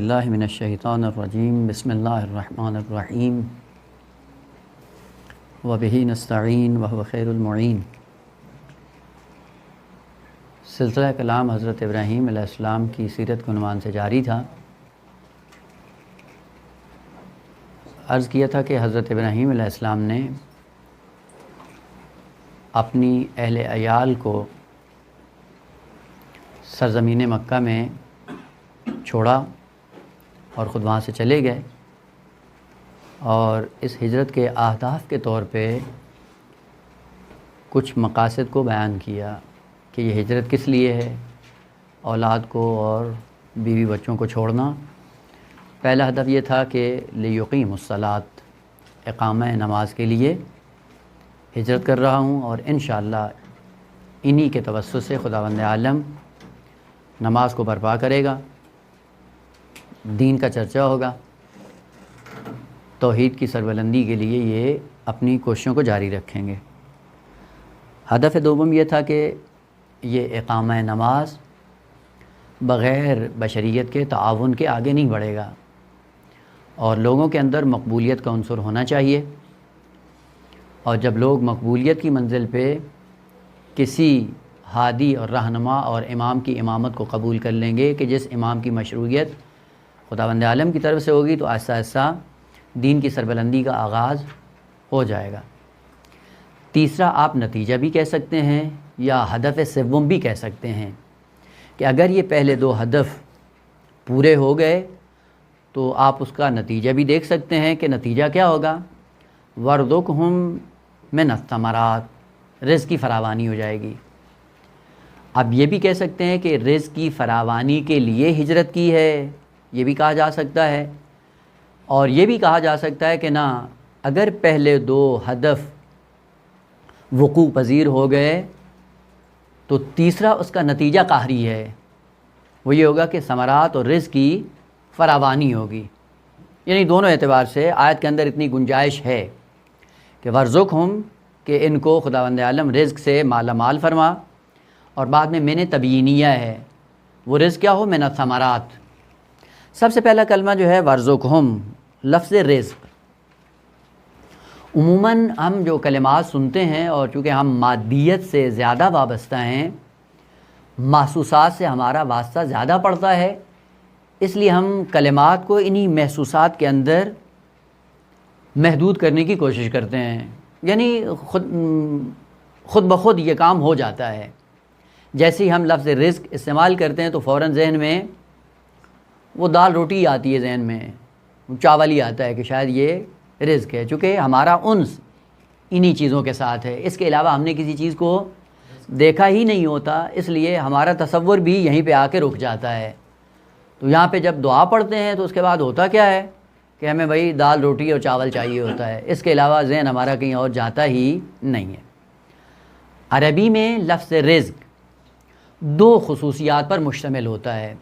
باللہ من الشیطان الرجیم بسم اللہ الرحمن الرحیم وبہ نستعین وہو خیر المعین۔ سلسلہ کلام حضرت ابراہیم علیہ السلام کی سیرت کے عنوان سے جاری تھا۔ عرض کیا تھا کہ حضرت ابراہیم علیہ السلام نے اپنی اہل عیال کو سرزمین مکہ میں چھوڑا اور خود وہاں سے چلے گئے، اور اس ہجرت کے اہداف کے طور پہ کچھ مقاصد کو بیان کیا کہ یہ ہجرت کس لیے ہے، اولاد کو اور بیوی بچوں کو چھوڑنا۔ پہلا ہدف یہ تھا کہ لیقیم الصلاۃ، اقامہ نماز کے لیے ہجرت کر رہا ہوں، اور انشاءاللہ انہی کے توسط سے خداوند عالم نماز کو برپا کرے گا، دین کا چرچا ہوگا، توحید کی سربلندی کے لیے یہ اپنی کوششوں کو جاری رکھیں گے۔ ہدف دوم یہ تھا کہ یہ اقامہ نماز بغیر بشریت کے تعاون کے آگے نہیں بڑھے گا، اور لوگوں کے اندر مقبولیت کا عنصر ہونا چاہیے، اور جب لوگ مقبولیت کی منزل پہ کسی ہادی اور رہنما اور امام کی امامت کو قبول کر لیں گے کہ جس امام کی مشروعیت خداوند عالم کی طرف سے ہوگی، تو آہستہ آہستہ دین کی سربلندی کا آغاز ہو جائے گا۔ تیسرا آپ نتیجہ بھی کہہ سکتے ہیں یا ہدف سوم بھی کہہ سکتے ہیں کہ اگر یہ پہلے دو ہدف پورے ہو گئے تو آپ اس کا نتیجہ بھی دیکھ سکتے ہیں کہ نتیجہ کیا ہوگا، وَارْزُقْهُم مِّنَ الثَّمَرَاتِ، رزق کی فراوانی ہو جائے گی۔ اب یہ بھی کہہ سکتے ہیں کہ رزق کی فراوانی کے لیے ہجرت کی ہے، یہ بھی کہا جا سکتا ہے، اور یہ بھی کہا جا سکتا ہے کہ نہ، اگر پہلے دو ہدف وقوع پذیر ہو گئے تو تیسرا اس کا نتیجہ قہری ہے، وہ یہ ہوگا کہ ثمرات اور رزق کی فراوانی ہوگی۔ یعنی دونوں اعتبار سے آیت کے اندر اتنی گنجائش ہے کہ وَارْزُقْهُم، کہ ان کو خداوند عالم رزق سے مالا مال فرما، اور بعد میں نے تبیینیہ ہے، وہ رزق کیا ہو، من الثمرات۔ سب سے پہلا کلمہ جو ہے وَارْزُقْهُم، لفظ رزق۔ عموماً ہم جو کلمات سنتے ہیں، اور چونکہ ہم مادیت سے زیادہ وابستہ ہیں، محسوسات سے ہمارا واسطہ زیادہ پڑتا ہے، اس لیے ہم کلمات کو انہی محسوسات کے اندر محدود کرنے کی کوشش کرتے ہیں، یعنی خود بخود یہ کام ہو جاتا ہے۔ جیسے ہی ہم لفظ رزق استعمال کرتے ہیں تو فوراً ذہن میں وہ دال روٹی آتی ہے، ذہن میں چاول ہی آتا ہے کہ شاید یہ رزق ہے، چونکہ ہمارا انس انہی چیزوں کے ساتھ ہے، اس کے علاوہ ہم نے کسی چیز کو دیکھا ہی نہیں ہوتا، اس لیے ہمارا تصور بھی یہیں پہ آ کے رک جاتا ہے۔ تو یہاں پہ جب دعا پڑھتے ہیں تو اس کے بعد ہوتا کیا ہے کہ ہمیں بھائی دال روٹی اور چاول چاہیے ہوتا ہے، اس کے علاوہ ذہن ہمارا کہیں اور جاتا ہی نہیں ہے۔ عربی میں لفظ رزق دو خصوصیات پر مشتمل ہوتا ہے،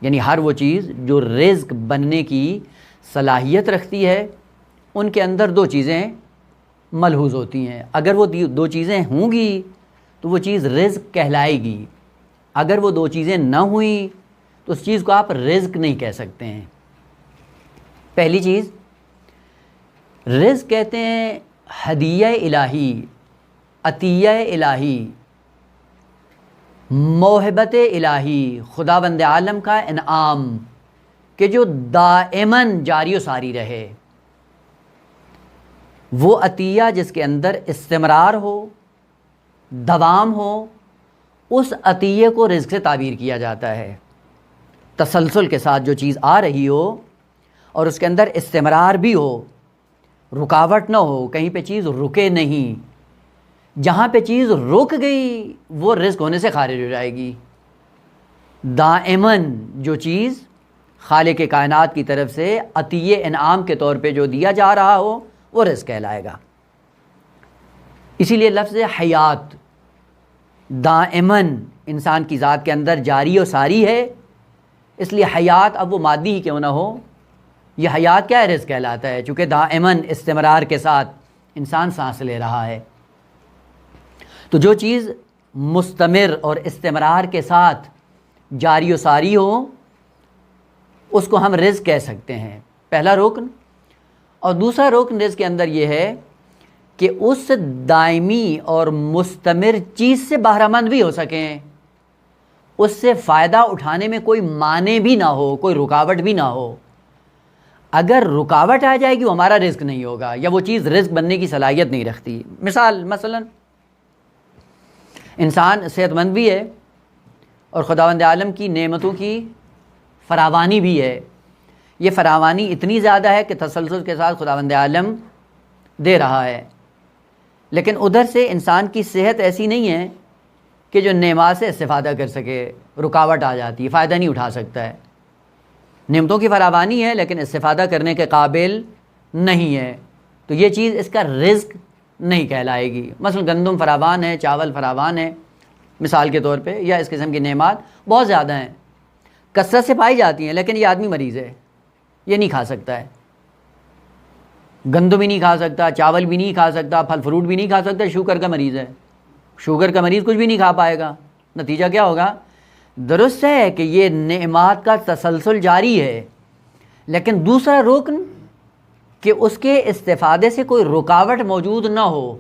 یعنی ہر وہ چیز جو رزق بننے کی صلاحیت رکھتی ہے، ان کے اندر دو چیزیں ملحوظ ہوتی ہیں۔ اگر وہ دو چیزیں ہوں گی تو وہ چیز رزق کہلائے گی، اگر وہ دو چیزیں نہ ہوئیں تو اس چیز کو آپ رزق نہیں کہہ سکتے ہیں۔ پہلی چیز، رزق کہتے ہیں ہدیہ الہی، عطیہ الہی، موہبت الہی، خداوند عالم کا انعام کہ جو دائماً جاری و ساری رہے، وہ عطیہ جس کے اندر استمرار ہو، دوام ہو، اس عطیے کو رزق سے تعبیر کیا جاتا ہے۔ تسلسل کے ساتھ جو چیز آ رہی ہو اور اس کے اندر استمرار بھی ہو، رکاوٹ نہ ہو، کہیں پہ چیز رکے نہیں، جہاں پہ چیز رک گئی وہ رزق ہونے سے خارج ہو جائے گی۔ دائماً جو چیز خالق کائنات کی طرف سے عطیہ انعام کے طور پہ جو دیا جا رہا ہو وہ رزق کہلائے گا۔ اسی لیے لفظ حیات دائماً انسان کی ذات کے اندر جاری و ساری ہے، اس لیے حیات اب وہ مادی ہی کیوں نہ ہو، یہ حیات کیا ہے، رزق کہلاتا ہے، چونکہ دائماً استمرار کے ساتھ انسان سانس لے رہا ہے۔ تو جو چیز مستمر اور استمرار کے ساتھ جاری و ساری ہو، اس کو ہم رزق کہہ سکتے ہیں، پہلا رکن۔ اور دوسرا رکن رزق کے اندر یہ ہے کہ اس دائمی اور مستمر چیز سے بہرہ مند بھی ہو سکیں، اس سے فائدہ اٹھانے میں کوئی مانع بھی نہ ہو، کوئی رکاوٹ بھی نہ ہو۔ اگر رکاوٹ آ جائے گی وہ ہمارا رزق نہیں ہوگا، یا وہ چیز رزق بننے کی صلاحیت نہیں رکھتی۔ مثلا انسان صحت مند بھی ہے اور خداوند عالم کی نعمتوں کی فراوانی بھی ہے، یہ فراوانی اتنی زیادہ ہے کہ تسلسل کے ساتھ خداوند عالم دے رہا ہے، لیکن ادھر سے انسان کی صحت ایسی نہیں ہے کہ جو نعمات سے استفادہ کر سکے، رکاوٹ آ جاتی ہے، فائدہ نہیں اٹھا سکتا ہے۔ نعمتوں کی فراوانی ہے لیکن استفادہ کرنے کے قابل نہیں ہے، تو یہ چیز اس کا رزق نہیں کہلائے گی۔ مثلا گندم فراوان ہے، چاول فراوان ہے مثال کے طور پہ، یا اس قسم کی نعمات بہت زیادہ ہیں، کثرت سے پائی جاتی ہیں، لیکن یہ آدمی مریض ہے، یہ نہیں کھا سکتا ہے، گندم بھی نہیں کھا سکتا، چاول بھی نہیں کھا سکتا، پھل فروٹ بھی نہیں کھا سکتا، شوگر کا مریض ہے، شوگر کا مریض کچھ بھی نہیں کھا پائے گا، نتیجہ کیا ہوگا؟ درست ہے کہ یہ نعمات کا تسلسل جاری ہے، لیکن دوسرا رکن کہ اس کے استفادے سے کوئی رکاوٹ موجود نہ ہو،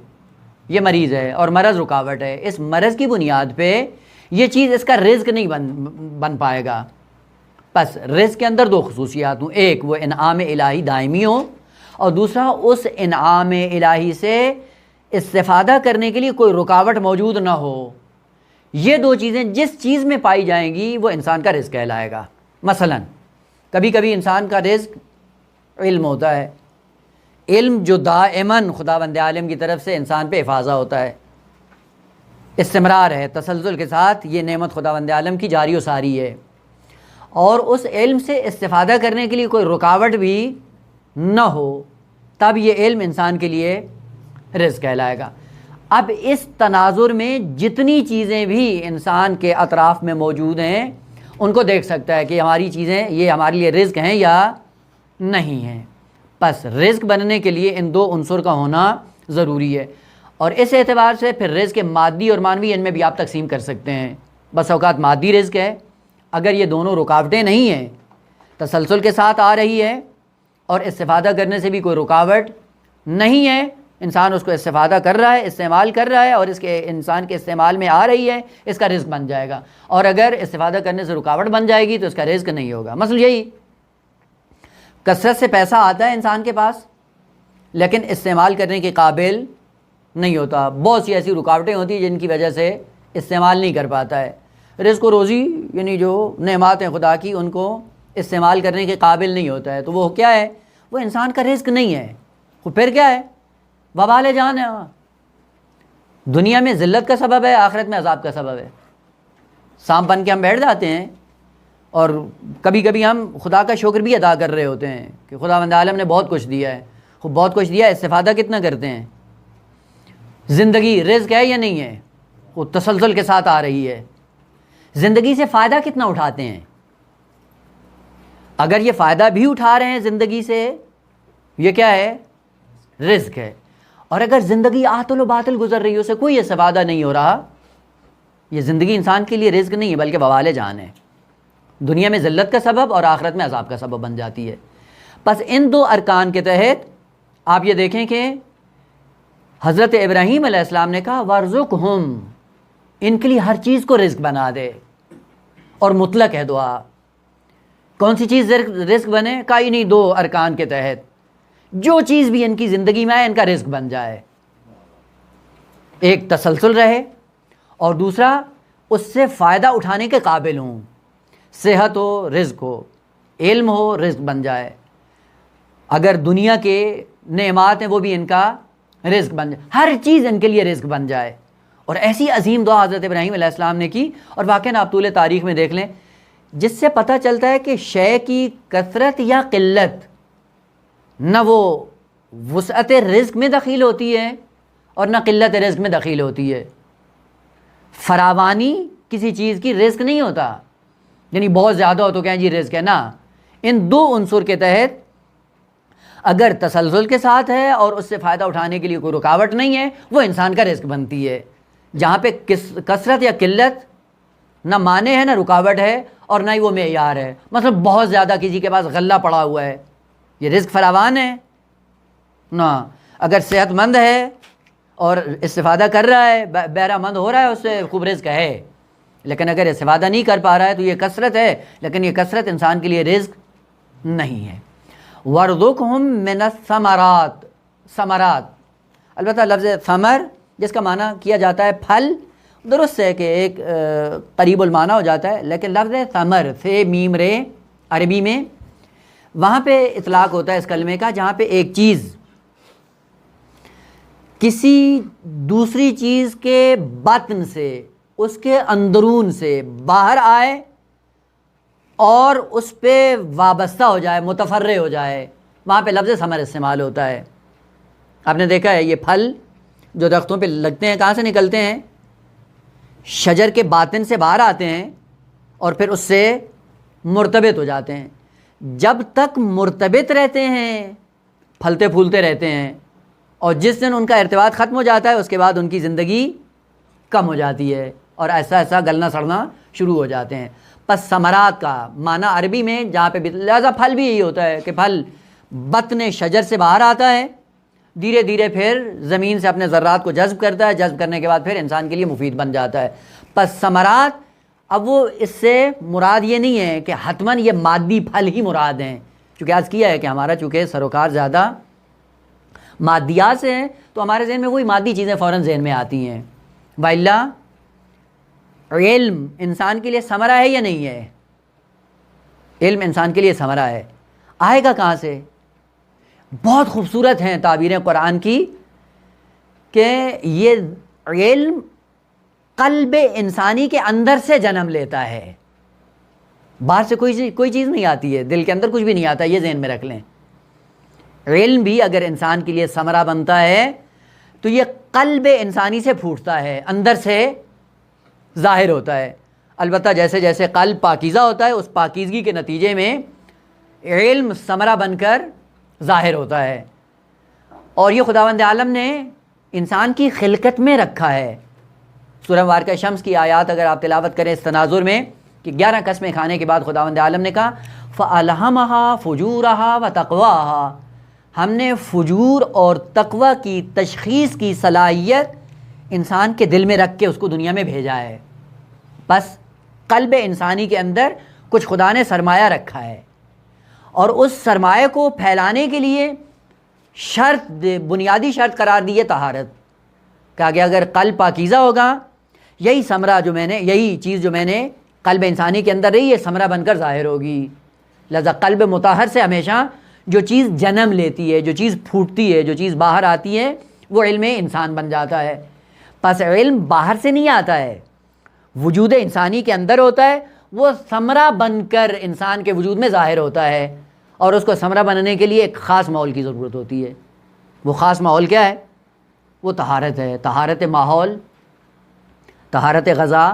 یہ مریض ہے اور مرض رکاوٹ ہے، اس مرض کی بنیاد پہ یہ چیز اس کا رزق نہیں بن پائے گا۔ پس رزق کے اندر دو خصوصیات ہوں، ایک وہ انعام الہی دائمی ہو، اور دوسرا اس انعام الہی سے استفادہ کرنے کے لیے کوئی رکاوٹ موجود نہ ہو۔ یہ دو چیزیں جس چیز میں پائی جائیں گی وہ انسان کا رزق کہلائے گا۔ مثلا کبھی کبھی انسان کا رزق علم ہوتا ہے، علم جو دائماً خداوند عالم کی طرف سے انسان پہ افاضہ ہوتا ہے، استمرار ہے، تسلسل کے ساتھ یہ نعمت خداوند عالم کی جاری و ساری ہے، اور اس علم سے استفادہ کرنے کے لیے کوئی رکاوٹ بھی نہ ہو، تب یہ علم انسان کے لیے رزق کہلائے گا۔ اب اس تناظر میں جتنی چیزیں بھی انسان کے اطراف میں موجود ہیں ان کو دیکھ سکتا ہے کہ ہماری چیزیں یہ ہمارے لیے رزق ہیں یا نہیں ہیں۔ پس رزق بننے کے لیے ان دو عنصر کا ہونا ضروری ہے، اور اس اعتبار سے پھر رزق مادی اور معنوی ان میں بھی آپ تقسیم کر سکتے ہیں۔ بس اوقات مادی رزق ہے، اگر یہ دونوں رکاوٹیں نہیں ہیں، تسلسل کے ساتھ آ رہی ہے اور استفادہ کرنے سے بھی کوئی رکاوٹ نہیں ہے، انسان اس کو استفادہ کر رہا ہے، استعمال کر رہا ہے، اور اس کے انسان کے استعمال میں آ رہی ہے، اس کا رزق بن جائے گا۔ اور اگر استفادہ کرنے سے رکاوٹ بن جائے گی تو اس کا رزق نہیں ہوگا۔ مثلا یہی کثرت سے پیسہ آتا ہے انسان کے پاس لیکن استعمال کرنے کے قابل نہیں ہوتا، بہت سی ایسی رکاوٹیں ہوتی ہیں جن کی وجہ سے استعمال نہیں کر پاتا ہے۔ رزق و روزی یعنی جو نعمات ہیں خدا کی ان کو استعمال کرنے کے قابل نہیں ہوتا ہے، تو وہ کیا ہے؟ وہ انسان کا رزق نہیں ہے، وہ پھر کیا ہے؟ وبال جان ہے، دنیا میں ذلت کا سبب ہے، آخرت میں عذاب کا سبب ہے۔ سانپ بن کے ہم بیٹھ جاتے ہیں اور کبھی کبھی ہم خدا کا شکر بھی ادا کر رہے ہوتے ہیں کہ خداوند عالم نے بہت کچھ دیا ہے، خوب بہت کچھ دیا ہے، استفادہ کتنا کرتے ہیں؟ زندگی رزق ہے یا نہیں ہے؟ وہ تسلسل کے ساتھ آ رہی ہے، زندگی سے فائدہ کتنا اٹھاتے ہیں؟ اگر یہ فائدہ بھی اٹھا رہے ہیں زندگی سے، یہ کیا ہے؟ رزق ہے۔ اور اگر زندگی آتل و باطل گزر رہی ہے، اسے کوئی استفادہ نہیں ہو رہا، یہ زندگی انسان کے لیے رزق نہیں ہے بلکہ وبال جان ہے، دنیا میں ذلت کا سبب اور آخرت میں عذاب کا سبب بن جاتی ہے۔ پس ان دو ارکان کے تحت آپ یہ دیکھیں کہ حضرت ابراہیم علیہ السلام نے کہا وَارْزُقْهُمْ، ان کے لیے ہر چیز کو رزق بنا دے، اور مطلق ہے دعا۔ کون سی چیز رزق بنے؟ کہا انہی دو ارکان کے تحت جو چیز بھی ان کی زندگی میں آئے ان کا رزق بن جائے، ایک تسلسل رہے اور دوسرا اس سے فائدہ اٹھانے کے قابل ہوں، صحت ہو، رزق ہو، علم ہو، رزق بن جائے، اگر دنیا کے نعمات ہیں وہ بھی ان کا رزق بن جائے، ہر چیز ان کے لیے رزق بن جائے۔ اور ایسی عظیم دعا حضرت ابراہیم علیہ السلام نے کی، اور واقعاً آپ طول تاریخ میں دیکھ لیں جس سے پتہ چلتا ہے کہ شے کی کثرت یا قلت نہ وہ وسعت رزق میں دخیل ہوتی ہے اور نہ قلت رزق میں دخیل ہوتی ہے۔ فراوانی کسی چیز کی رزق نہیں ہوتا، یعنی بہت زیادہ ہو تو کہیں جی رزق ہے، نا، ان دو عنصر کے تحت اگر تسلسل کے ساتھ ہے اور اس سے فائدہ اٹھانے کے لیے کوئی رکاوٹ نہیں ہے، وہ انسان کا رزق بنتی ہے۔ جہاں پہ کثرت یا قلت نہ معنی ہے، نہ رکاوٹ ہے، اور نہ ہی وہ معیار ہے۔ مثلا بہت زیادہ کسی کے پاس غلہ پڑا ہوا ہے، یہ رزق فراوان ہے؟ نہ۔ اگر صحت مند ہے اور استفادہ کر رہا ہے، بہرہ مند ہو رہا ہے، اس سے خوب رزق ہے، لیکن اگر استفادہ نہیں کر پا رہا ہے تو یہ کثرت ہے، لیکن یہ کثرت انسان کے لیے رزق نہیں ہے۔ وَارْزُقْهُم مِّنَ الثَّمَرَاتِ، ثمرات، البتہ لفظ ثمر جس کا معنی کیا جاتا ہے پھل، درست ہے کہ ایک قریب المعنی ہو جاتا ہے، لیکن لفظ ثمر سے میم رے عربی میں وہاں پہ اطلاق ہوتا ہے اس کلمے کا جہاں پہ ایک چیز کسی دوسری چیز کے باطن سے، اس کے اندرون سے باہر آئے اور اس پہ وابستہ ہو جائے، متفرع ہو جائے، وہاں پہ لفظ ثمر استعمال ہوتا ہے۔ آپ نے دیکھا ہے یہ پھل جو درختوں پہ لگتے ہیں کہاں سے نکلتے ہیں؟ شجر کے باطن سے باہر آتے ہیں اور پھر اس سے مرتبط ہو جاتے ہیں۔ جب تک مرتبط رہتے ہیں پھلتے پھولتے رہتے ہیں، اور جس دن ان کا ارتباط ختم ہو جاتا ہے اس کے بعد ان کی زندگی کم ہو جاتی ہے اور ایسا ایسا گلنا سڑنا شروع ہو جاتے ہیں۔ پس ثمرات کا معنی عربی میں جہاں پہ لہذا پھل بھی یہی ہوتا ہے کہ پھل بطن شجر سے باہر آتا ہے، دھیرے دھیرے پھر زمین سے اپنے ذرات کو جذب کرتا ہے، جذب کرنے کے بعد پھر انسان کے لیے مفید بن جاتا ہے۔ پس ثمرات، اب وہ اس سے مراد یہ نہیں ہے کہ حتماً یہ مادی پھل ہی مراد ہیں، چونکہ آج کیا ہے کہ ہمارا چونکہ سروکار زیادہ مادیات سے ہیں تو ہمارے ذہن میں وہی مادی چیزیں فوراً ذہن میں آتی ہیں۔ وَإِلَّا علم انسان کے لیے ثمرہ ہے یا نہیں ہے؟ علم انسان کے لیے ثمرہ ہے، آئے گا کہاں سے؟ بہت خوبصورت ہیں تعبیریں قرآن کی کہ یہ علم قلب انسانی کے اندر سے جنم لیتا ہے، باہر سے کوئی چیز نہیں آتی ہے، دل کے اندر کچھ بھی نہیں آتا، یہ ذہن میں رکھ لیں۔ علم بھی اگر انسان کے لیے ثمرہ بنتا ہے تو یہ قلب انسانی سے پھوٹتا ہے، اندر سے ظاہر ہوتا ہے۔ البتہ جیسے جیسے قلب پاکیزہ ہوتا ہے اس پاکیزگی کے نتیجے میں علم ثمرہ بن کر ظاہر ہوتا ہے، اور یہ خداوند عالم نے انسان کی خلقت میں رکھا ہے۔ سورہ مبارکہ شمس کی آیات اگر آپ تلاوت کریں اس تناظر میں کہ 11 قسمیں کھانے کے بعد خداوند عالم نے کہا فَأَلْهَمَهَا فُجُورَهَا وَتَقْوَاهَا، ہم نے فجور اور تقوی کی تشخیص کی صلاحیت انسان کے دل میں رکھ کے اس کو دنیا میں بھیجا ہے۔ بس قلب انسانی کے اندر کچھ خدا نے سرمایہ رکھا ہے، اور اس سرمایہ کو پھیلانے کے لیے شرط، بنیادی شرط قرار دی ہے طہارت، کہا کہ اگر قلب پاکیزہ ہوگا یہی ثمرہ جو میں نے، یہی چیز جو میں نے قلب انسانی کے اندر رہی ہے ثمرہ بن کر ظاہر ہوگی۔ لہذا قلب مطہر سے ہمیشہ جو چیز جنم لیتی ہے، جو چیز پھوٹتی ہے، جو چیز باہر آتی ہے وہ علم انسان بن جاتا ہے۔ پس علم باہر سے نہیں آتا ہے، وجود انسانی کے اندر ہوتا ہے، وہ ثمرہ بن کر انسان کے وجود میں ظاہر ہوتا ہے، اور اس کو ثمرہ بننے کے لیے ایک خاص ماحول کی ضرورت ہوتی ہے۔ وہ خاص ماحول کیا ہے؟ وہ طہارت ہے، طہارت ماحول، طہارت غذا،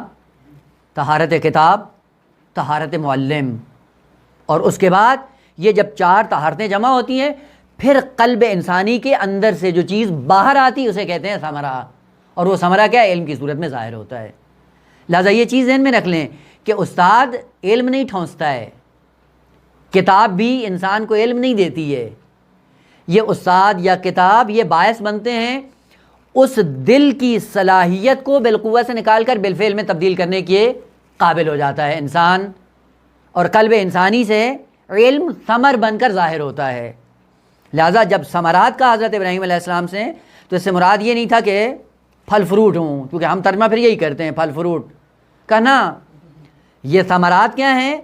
طہارت کتاب، طہارت معلم، اور اس کے بعد یہ جب 4 طہارتیں جمع ہوتی ہیں پھر قلب انسانی کے اندر سے جو چیز باہر آتی اسے کہتے ہیں ثمرہ، اور وہ ثمرہ کیا ہے؟ علم کی صورت میں ظاہر ہوتا ہے۔ لہٰذا یہ چیز ذہن میں رکھ لیں کہ استاد علم نہیں ٹھونستا ہے، کتاب بھی انسان کو علم نہیں دیتی ہے، یہ استاد یا کتاب یہ باعث بنتے ہیں اس دل کی صلاحیت کو بالقوت سے نکال کر بالفعل میں تبدیل کرنے کے قابل ہو جاتا ہے انسان، اور قلب انسانی سے علم ثمر بن کر ظاہر ہوتا ہے۔ لہٰذا جب ثمرات کا حضرت ابراہیم علیہ السلام سے، تو اس سے مراد یہ نہیں تھا کہ پھل فروٹ ہوں، کیونکہ ہم ترجمہ پھر یہی کرتے ہیں پھل فروٹ کا، نا، یہ ثمرات کیا ہیں؟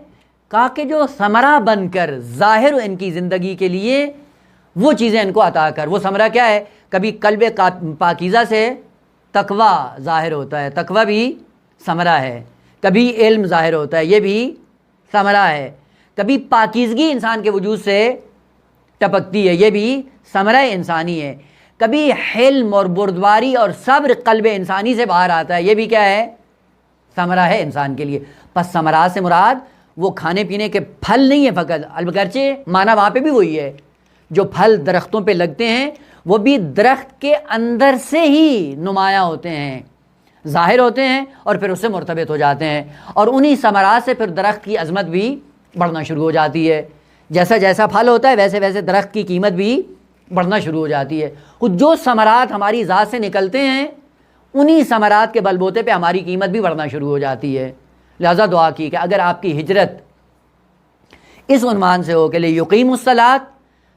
کہا کہ جو ثمرہ بن کر ظاہر ان کی زندگی کے لیے وہ چیزیں ان کو عطا کر۔ وہ ثمرہ کیا ہے؟ کبھی قلب پاکیزہ سے تقوی ظاہر ہوتا ہے، تقوی بھی ثمرہ ہے، کبھی علم ظاہر ہوتا ہے، یہ بھی ثمرہ ہے، کبھی پاکیزگی انسان کے وجود سے ٹپکتی ہے، یہ بھی ثمرہ انسانی ہے، کبھی حلم اور بردباری اور صبر قلب انسانی سے باہر آتا ہے، یہ بھی کیا ہے؟ ثمرہ ہے انسان کے لیے۔ پس ثمرات سے مراد وہ کھانے پینے کے پھل نہیں ہے فقط، البتہ معنی وہاں پہ بھی وہی ہے، جو پھل درختوں پہ لگتے ہیں وہ بھی درخت کے اندر سے ہی نمایاں ہوتے ہیں، ظاہر ہوتے ہیں اور پھر اس سے مرتبط ہو جاتے ہیں، اور انہی ثمرات سے پھر درخت کی عظمت بھی بڑھنا شروع ہو جاتی ہے۔ جیسا جیسا پھل ہوتا ہے ویسے ویسے درخت کی قیمت بھی بڑھنا شروع ہو جاتی ہے۔ خود جو ثمرات ہماری ذات سے نکلتے ہیں انہی ثمرات کے بل بوتے پہ ہماری قیمت بھی بڑھنا شروع ہو جاتی ہے۔ لہذا دعا کی کہ اگر آپ کی ہجرت اس عنوان سے ہو کہ لیقیم الصلاۃ،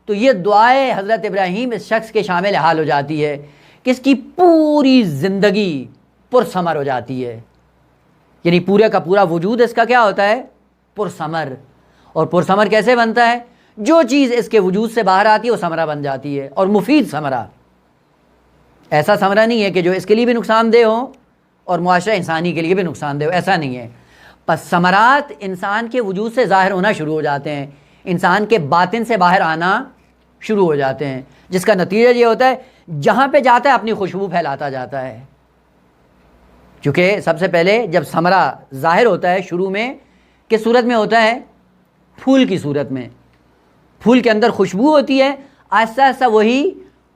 تو یہ دعائے حضرت ابراہیم اس شخص کے شامل حال ہو جاتی ہے کہ اس کی پوری زندگی پرثمر ہو جاتی ہے، یعنی پورے کا پورا وجود اس کا کیا ہوتا ہے؟ پرثمر۔ اور پرثمر کیسے بنتا ہے؟ جو چیز اس کے وجود سے باہر آتی ہے وہ ثمرہ بن جاتی ہے، اور مفید ثمرہ، ایسا ثمرہ نہیں ہے کہ جو اس کے لیے بھی نقصان دہ ہو اور معاشرہ انسانی کے لیے بھی نقصان دہ ہو، ایسا نہیں ہے۔ پس ثمرات انسان کے وجود سے ظاہر ہونا شروع ہو جاتے ہیں، انسان کے باطن سے باہر آنا شروع ہو جاتے ہیں، جس کا نتیجہ یہ ہوتا ہے جہاں پہ جاتا ہے اپنی خوشبو پھیلاتا جاتا ہے۔ چونکہ سب سے پہلے جب ثمرہ ظاہر ہوتا ہے شروع میں کس صورت میں ہوتا ہے؟ پھول کی صورت میں۔ پھول کے اندر خوشبو ہوتی ہے، آہستہ آہستہ وہی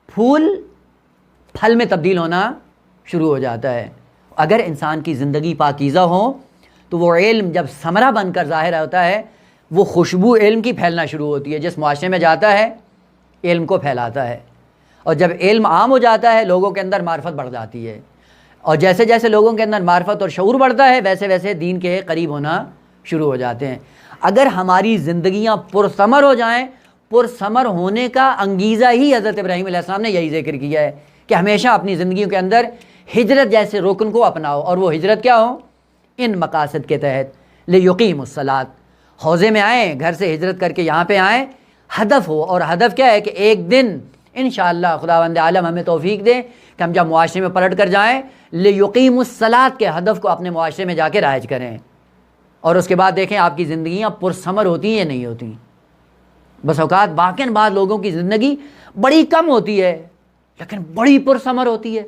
پھول پھل میں تبدیل ہونا شروع ہو جاتا ہے۔ اگر انسان کی زندگی پاکیزہ ہو تو وہ علم جب ثمرہ بن کر ظاہر ہوتا ہے، وہ خوشبو علم کی پھیلنا شروع ہوتی ہے، جس معاشرے میں جاتا ہے علم کو پھیلاتا ہے، اور جب علم عام ہو جاتا ہے لوگوں کے اندر معرفت بڑھ جاتی ہے، اور جیسے جیسے لوگوں کے اندر معرفت اور شعور بڑھتا ہے ویسے ویسے دین کے قریب ہونا شروع ہو جاتے ہیں۔ اگر ہماری زندگیاں پرثمر ہو جائیں، پرثمر ہونے کا انگیزہ ہی حضرت ابراہیم علیہ السلام نے یہی ذکر کیا ہے کہ ہمیشہ اپنی زندگیوں کے اندر ہجرت جیسے رکن کو اپناؤ، اور وہ ہجرت کیا ہو؟ ان مقاصد کے تحت لیقیم الصلاۃ، حوضے میں آئیں، گھر سے ہجرت کر کے یہاں پہ آئیں، ہدف ہو، اور ہدف کیا ہے کہ ایک دن انشاءاللہ خداوند عالم ہمیں توفیق دے کہ ہم جب معاشرے میں پلٹ کر جائیں لیقیم الصلاۃ کے ہدف کو اپنے معاشرے میں جا کے رائج کریں، اور اس کے بعد دیکھیں آپ کی زندگیاں پرثمر ہوتی ہیں یا نہیں ہوتی۔ بس اوقات باقین بعض لوگوں کی زندگی بڑی کم ہوتی ہے لیکن بڑی پرثمر ہوتی ہے،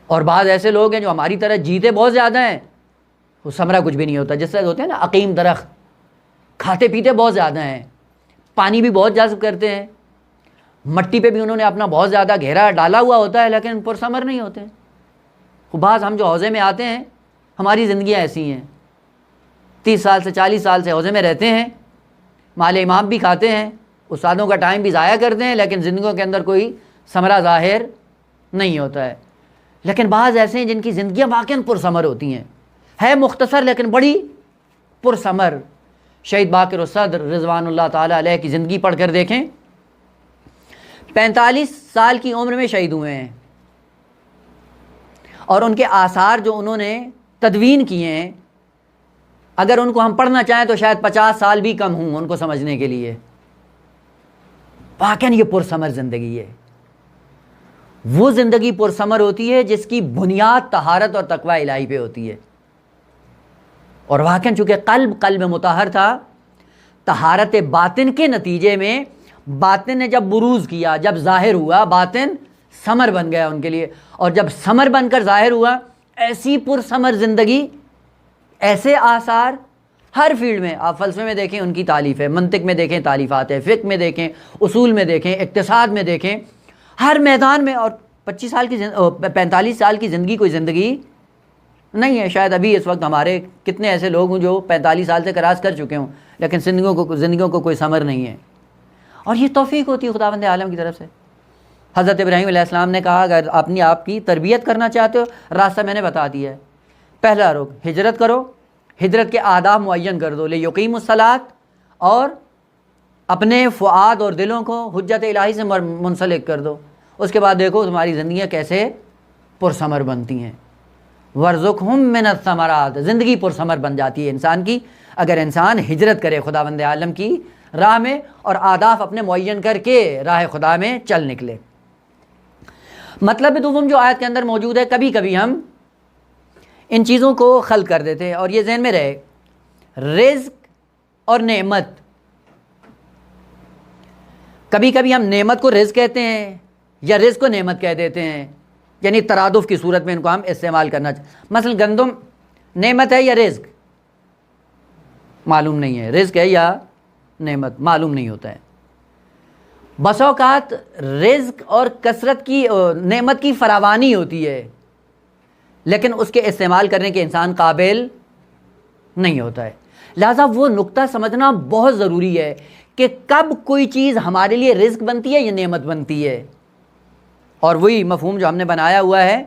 اور بعض ایسے لوگ ہیں جو ہماری طرح جیتے بہت زیادہ ہیں، وہ ثمرہ کچھ بھی نہیں ہوتا، جس طرح ہوتے ہیں نا عقیم درخت، کھاتے پیتے بہت زیادہ ہیں، پانی بھی بہت جذب کرتے ہیں، مٹی پہ بھی انہوں نے اپنا بہت زیادہ گہرا ڈالا ہوا ہوتا ہے لیکن پرثمر نہیں ہوتے۔ بعض ہم جو حوضے میں آتے ہیں ہماری زندگیاں ایسی ہیں، 30 سال سے 40 سال سے حوضے میں رہتے ہیں، مال امام بھی کھاتے ہیں، استادوں کا ٹائم بھی ضائع کرتے ہیں، لیکن زندگیوں کے اندر کوئی ثمرہ ظاہر نہیں ہوتا ہے۔ لیکن بعض ایسے ہیں جن کی زندگیاں واقعاً پرثمر ہوتی ہیں، ہے مختصر لیکن بڑی پرثمر۔ شہید باقر الصدر رضوان اللہ تعالیٰ علیہ کی زندگی پڑھ کر دیکھیں، 45 سال کی عمر میں شہید ہوئے ہیں، اور ان کے آثار جو انہوں نے تدوین کیے ہیں اگر ان کو ہم پڑھنا چاہیں تو شاید 50 سال بھی کم ہوں ان کو سمجھنے کے لیے۔ واقعاً یہ پرثمر زندگی ہے، وہ زندگی پرثمر ہوتی ہے جس کی بنیاد طہارت اور تقوی الہی پہ ہوتی ہے، اور واقعاً چونکہ قلب مطہر تھا، طہارت باطن کے نتیجے میں باطن نے جب بروز کیا، جب ظاہر ہوا، باطن ثمر بن گیا ان کے لیے، اور جب ثمر بن کر ظاہر ہوا، ایسی پرثمر زندگی، ایسے آثار ہر فیلڈ میں۔ آپ فلسفے میں دیکھیں ان کی تالیف ہے، منطق میں دیکھیں تالیفات ہے، فقہ میں دیکھیں، اصول میں دیکھیں، اقتصاد میں دیکھیں، ہر میدان میں۔ اور 45 سال کی زندگی کوئی زندگی نہیں ہے۔ شاید ابھی اس وقت ہمارے کتنے ایسے لوگ ہوں جو 45 سال سے کراس کر چکے ہوں لیکن زندگیوں کو کوئی ثمر نہیں ہے، اور یہ توفیق ہوتی ہے خداوند عالم کی طرف سے۔ حضرت ابراہیم علیہ السلام نے کہا اگر اپنی آپ کی تربیت کرنا چاہتے ہو، راستہ میں نے بتا دیا ہے، پہلا رکن ہجرت کرو، ہجرت کے آداب معین کر دو، لیقیم الصلاۃ، اور اپنے فؤاد اور دلوں کو حجت الہی سے منسلک کر دو۔ اس کے بعد دیکھو تمہاری زندگیاں کیسے پرثمر بنتی ہیں۔ وارزقہم من الثمرات، زندگی پرثمر بن جاتی ہے انسان کی اگر انسان ہجرت کرے خداوند عالم کی راہ میں، اور آداب اپنے معین کر کے راہ خدا میں چل نکلے۔ مطلب دوم جو آیت کے اندر موجود ہے، کبھی کبھی ہم ان چیزوں کو خلط کر دیتے ہیں، اور یہ ذہن میں رہے، رزق اور نعمت، کبھی کبھی ہم نعمت کو رزق کہتے ہیں یا رزق کو نعمت کہہ دیتے ہیں، یعنی ترادف کی صورت میں ان کو ہم استعمال کرنا چاہتے۔ مثلا گندم نعمت ہے یا رزق؟ معلوم نہیں ہے، رزق ہے یا نعمت معلوم نہیں ہوتا ہے۔ بس اوقات رزق اور کثرت کی، نعمت کی فراوانی ہوتی ہے، لیکن اس کے استعمال کرنے کے انسان قابل نہیں ہوتا ہے۔ لہٰذا وہ نقطہ سمجھنا بہت ضروری ہے کہ کب کوئی چیز ہمارے لیے رزق بنتی ہے یا نعمت بنتی ہے، اور وہی مفہوم جو ہم نے بنایا ہوا ہے،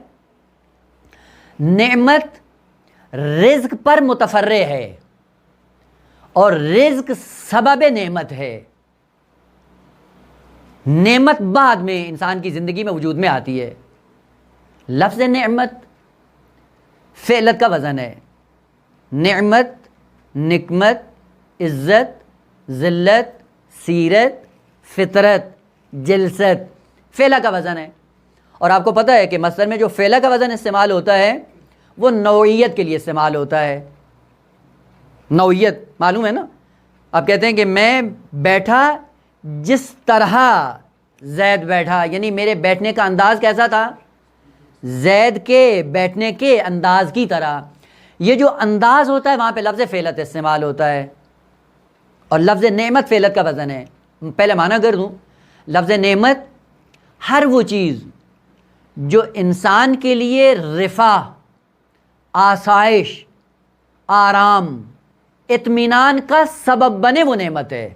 نعمت رزق پر متفرع ہے اور رزق سبب نعمت ہے۔ نعمت بعد میں انسان کی زندگی میں وجود میں آتی ہے۔ لفظ نعمت فعلت کا وزن ہے۔ نعمت، نکمت، عزت، ذلت، سیرت، فطرت، جلست، فعلہ کا وزن ہے۔ اور آپ کو پتہ ہے کہ مصدر میں جو فعلہ کا وزن استعمال ہوتا ہے وہ نوعیت کے لیے استعمال ہوتا ہے۔ نوعیت معلوم ہے نا، آپ کہتے ہیں کہ میں بیٹھا جس طرح زید بیٹھا، یعنی میرے بیٹھنے کا انداز کیسا تھا؟ زید کے بیٹھنے کے انداز کی طرح۔ یہ جو انداز ہوتا ہے وہاں پہ لفظ فعلت استعمال ہوتا ہے، اور لفظ نعمت فعلت کا وزن ہے۔ پہلے معنی کر دوں، لفظ نعمت ہر وہ چیز جو انسان کے لیے رفاہ، آسائش، آرام، اطمینان کا سبب بنے وہ نعمت ہے۔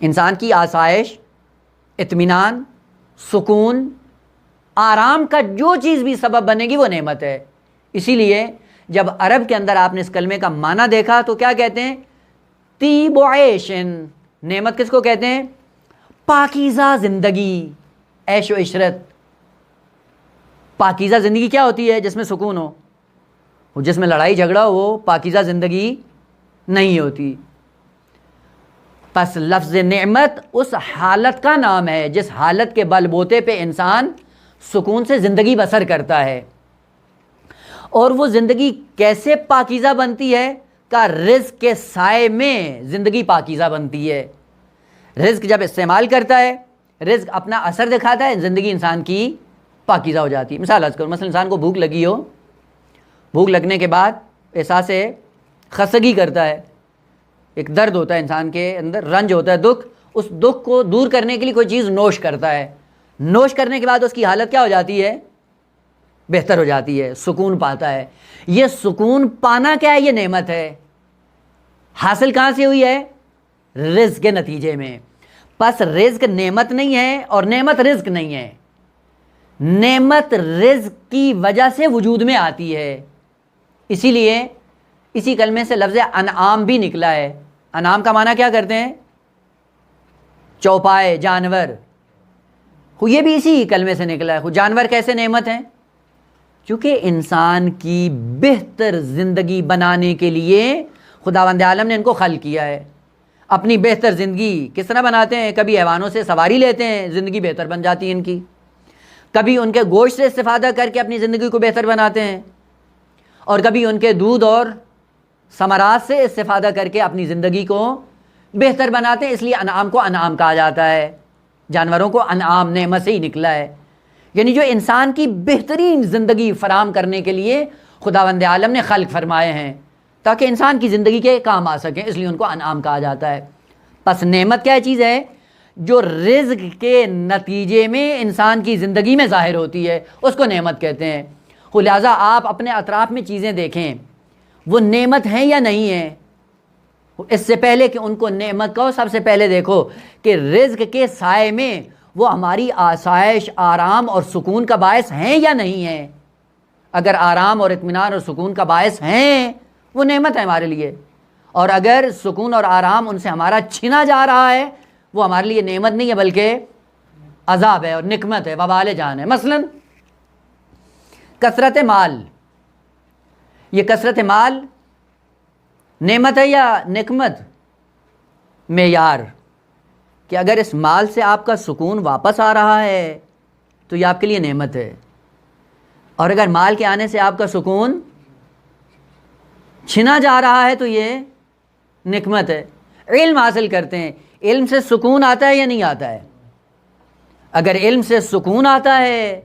انسان کی آسائش، اطمینان، سکون، آرام کا جو چیز بھی سبب بنے گی وہ نعمت ہے۔ اسی لیے جب عرب کے اندر آپ نے اس کلمے کا معنی دیکھا تو کیا کہتے ہیں؟ طیب و عیشن۔ نعمت کس کو کہتے ہیں؟ پاکیزہ زندگی، عیش و عشرت۔ پاکیزہ زندگی کیا ہوتی ہے؟ جس میں سکون ہو، جس میں لڑائی جھگڑا ہو، وہ پاکیزہ زندگی نہیں ہوتی۔ پس لفظ نعمت اس حالت کا نام ہے جس حالت کے بل بوتے پہ انسان سکون سے زندگی بسر کرتا ہے۔ اور وہ زندگی کیسے پاکیزہ بنتی ہے؟ کہ رزق کے سائے میں زندگی پاکیزہ بنتی ہے۔ رزق جب استعمال کرتا ہے، رزق اپنا اثر دکھاتا ہے، زندگی انسان کی پاکیزہ ہو جاتی ہے۔ مثال عرض کروں، مثلا انسان کو بھوک لگی ہو، بھوک لگنے کے بعد احساس خستگی کرتا ہے، ایک درد ہوتا ہے انسان کے اندر، رنج ہوتا ہے، دکھ، اس دکھ کو دور کرنے کے لیے کوئی چیز نوش کرتا ہے، نوش کرنے کے بعد اس کی حالت کیا ہو جاتی ہے؟ بہتر ہو جاتی ہے، سکون پاتا ہے۔ یہ سکون پانا کیا ہے؟ یہ نعمت ہے۔ حاصل کہاں سے ہوئی ہے؟ رزق کے نتیجے میں۔ پس رزق نعمت نہیں ہے اور نعمت رزق نہیں ہے۔ نعمت رزق کی وجہ سے وجود میں آتی ہے۔ اسی لیے اسی کلمے سے لفظ انعام بھی نکلا ہے۔ انعام کا معنی کیا کرتے ہیں؟ چوپائے، جانور۔ یہ بھی اسی کلمے سے نکلا ہے۔ جانور کیسے نعمت ہیں؟ چونکہ انسان کی بہتر زندگی بنانے کے لیے خداوند عالم نے ان کو خلق کیا ہے۔ اپنی بہتر زندگی کس طرح بناتے ہیں؟ کبھی حیوانوں سے سواری لیتے ہیں، زندگی بہتر بن جاتی ہے ان کی۔ کبھی ان کے گوشت سے استفادہ کر کے اپنی زندگی کو بہتر بناتے ہیں، اور کبھی ان کے دودھ اور ثمرات سے استفادہ کر کے اپنی زندگی کو بہتر بناتے ہیں۔ اس لیے انعام کو انعام کہا جاتا ہے۔ جانوروں کو انعام نعمت سے ہی نکلا ہے، یعنی جو انسان کی بہترین زندگی فراہم کرنے کے لیے خداوند عالم نے خلق فرمائے ہیں تاکہ انسان کی زندگی کے کام آ سکیں، اس لیے ان کو انعام کہا جاتا ہے۔ پس نعمت کیا چیز ہے؟ جو رزق کے نتیجے میں انسان کی زندگی میں ظاہر ہوتی ہے، اس کو نعمت کہتے ہیں۔ لہٰذا آپ اپنے اطراف میں چیزیں دیکھیں، وہ نعمت ہیں یا نہیں ہیں؟ اس سے پہلے کہ ان کو نعمت کہو، سب سے پہلے دیکھو کہ رزق کے سائے میں وہ ہماری آسائش، آرام اور سکون کا باعث ہیں یا نہیں ہیں۔ اگر آرام اور اطمینان اور سکون کا باعث ہیں، وہ نعمت ہے ہمارے لیے، اور اگر سکون اور آرام ان سے ہمارا چھینا جا رہا ہے، وہ ہمارے لیے نعمت نہیں ہے بلکہ عذاب ہے اور نقمت ہے، وبال جان ہے۔ مثلا کثرت مال، یہ کثرت مال نعمت ہے یا نقمت؟ معیار کہ اگر اس مال سے آپ کا سکون واپس آ رہا ہے تو یہ آپ کے لیے نعمت ہے، اور اگر مال کے آنے سے آپ کا سکون چھنا جا رہا ہے تو یہ نقمت ہے۔ علم حاصل کرتے ہیں، علم سے سکون آتا ہے یا نہیں آتا ہے؟ اگر علم سے سکون آتا ہے،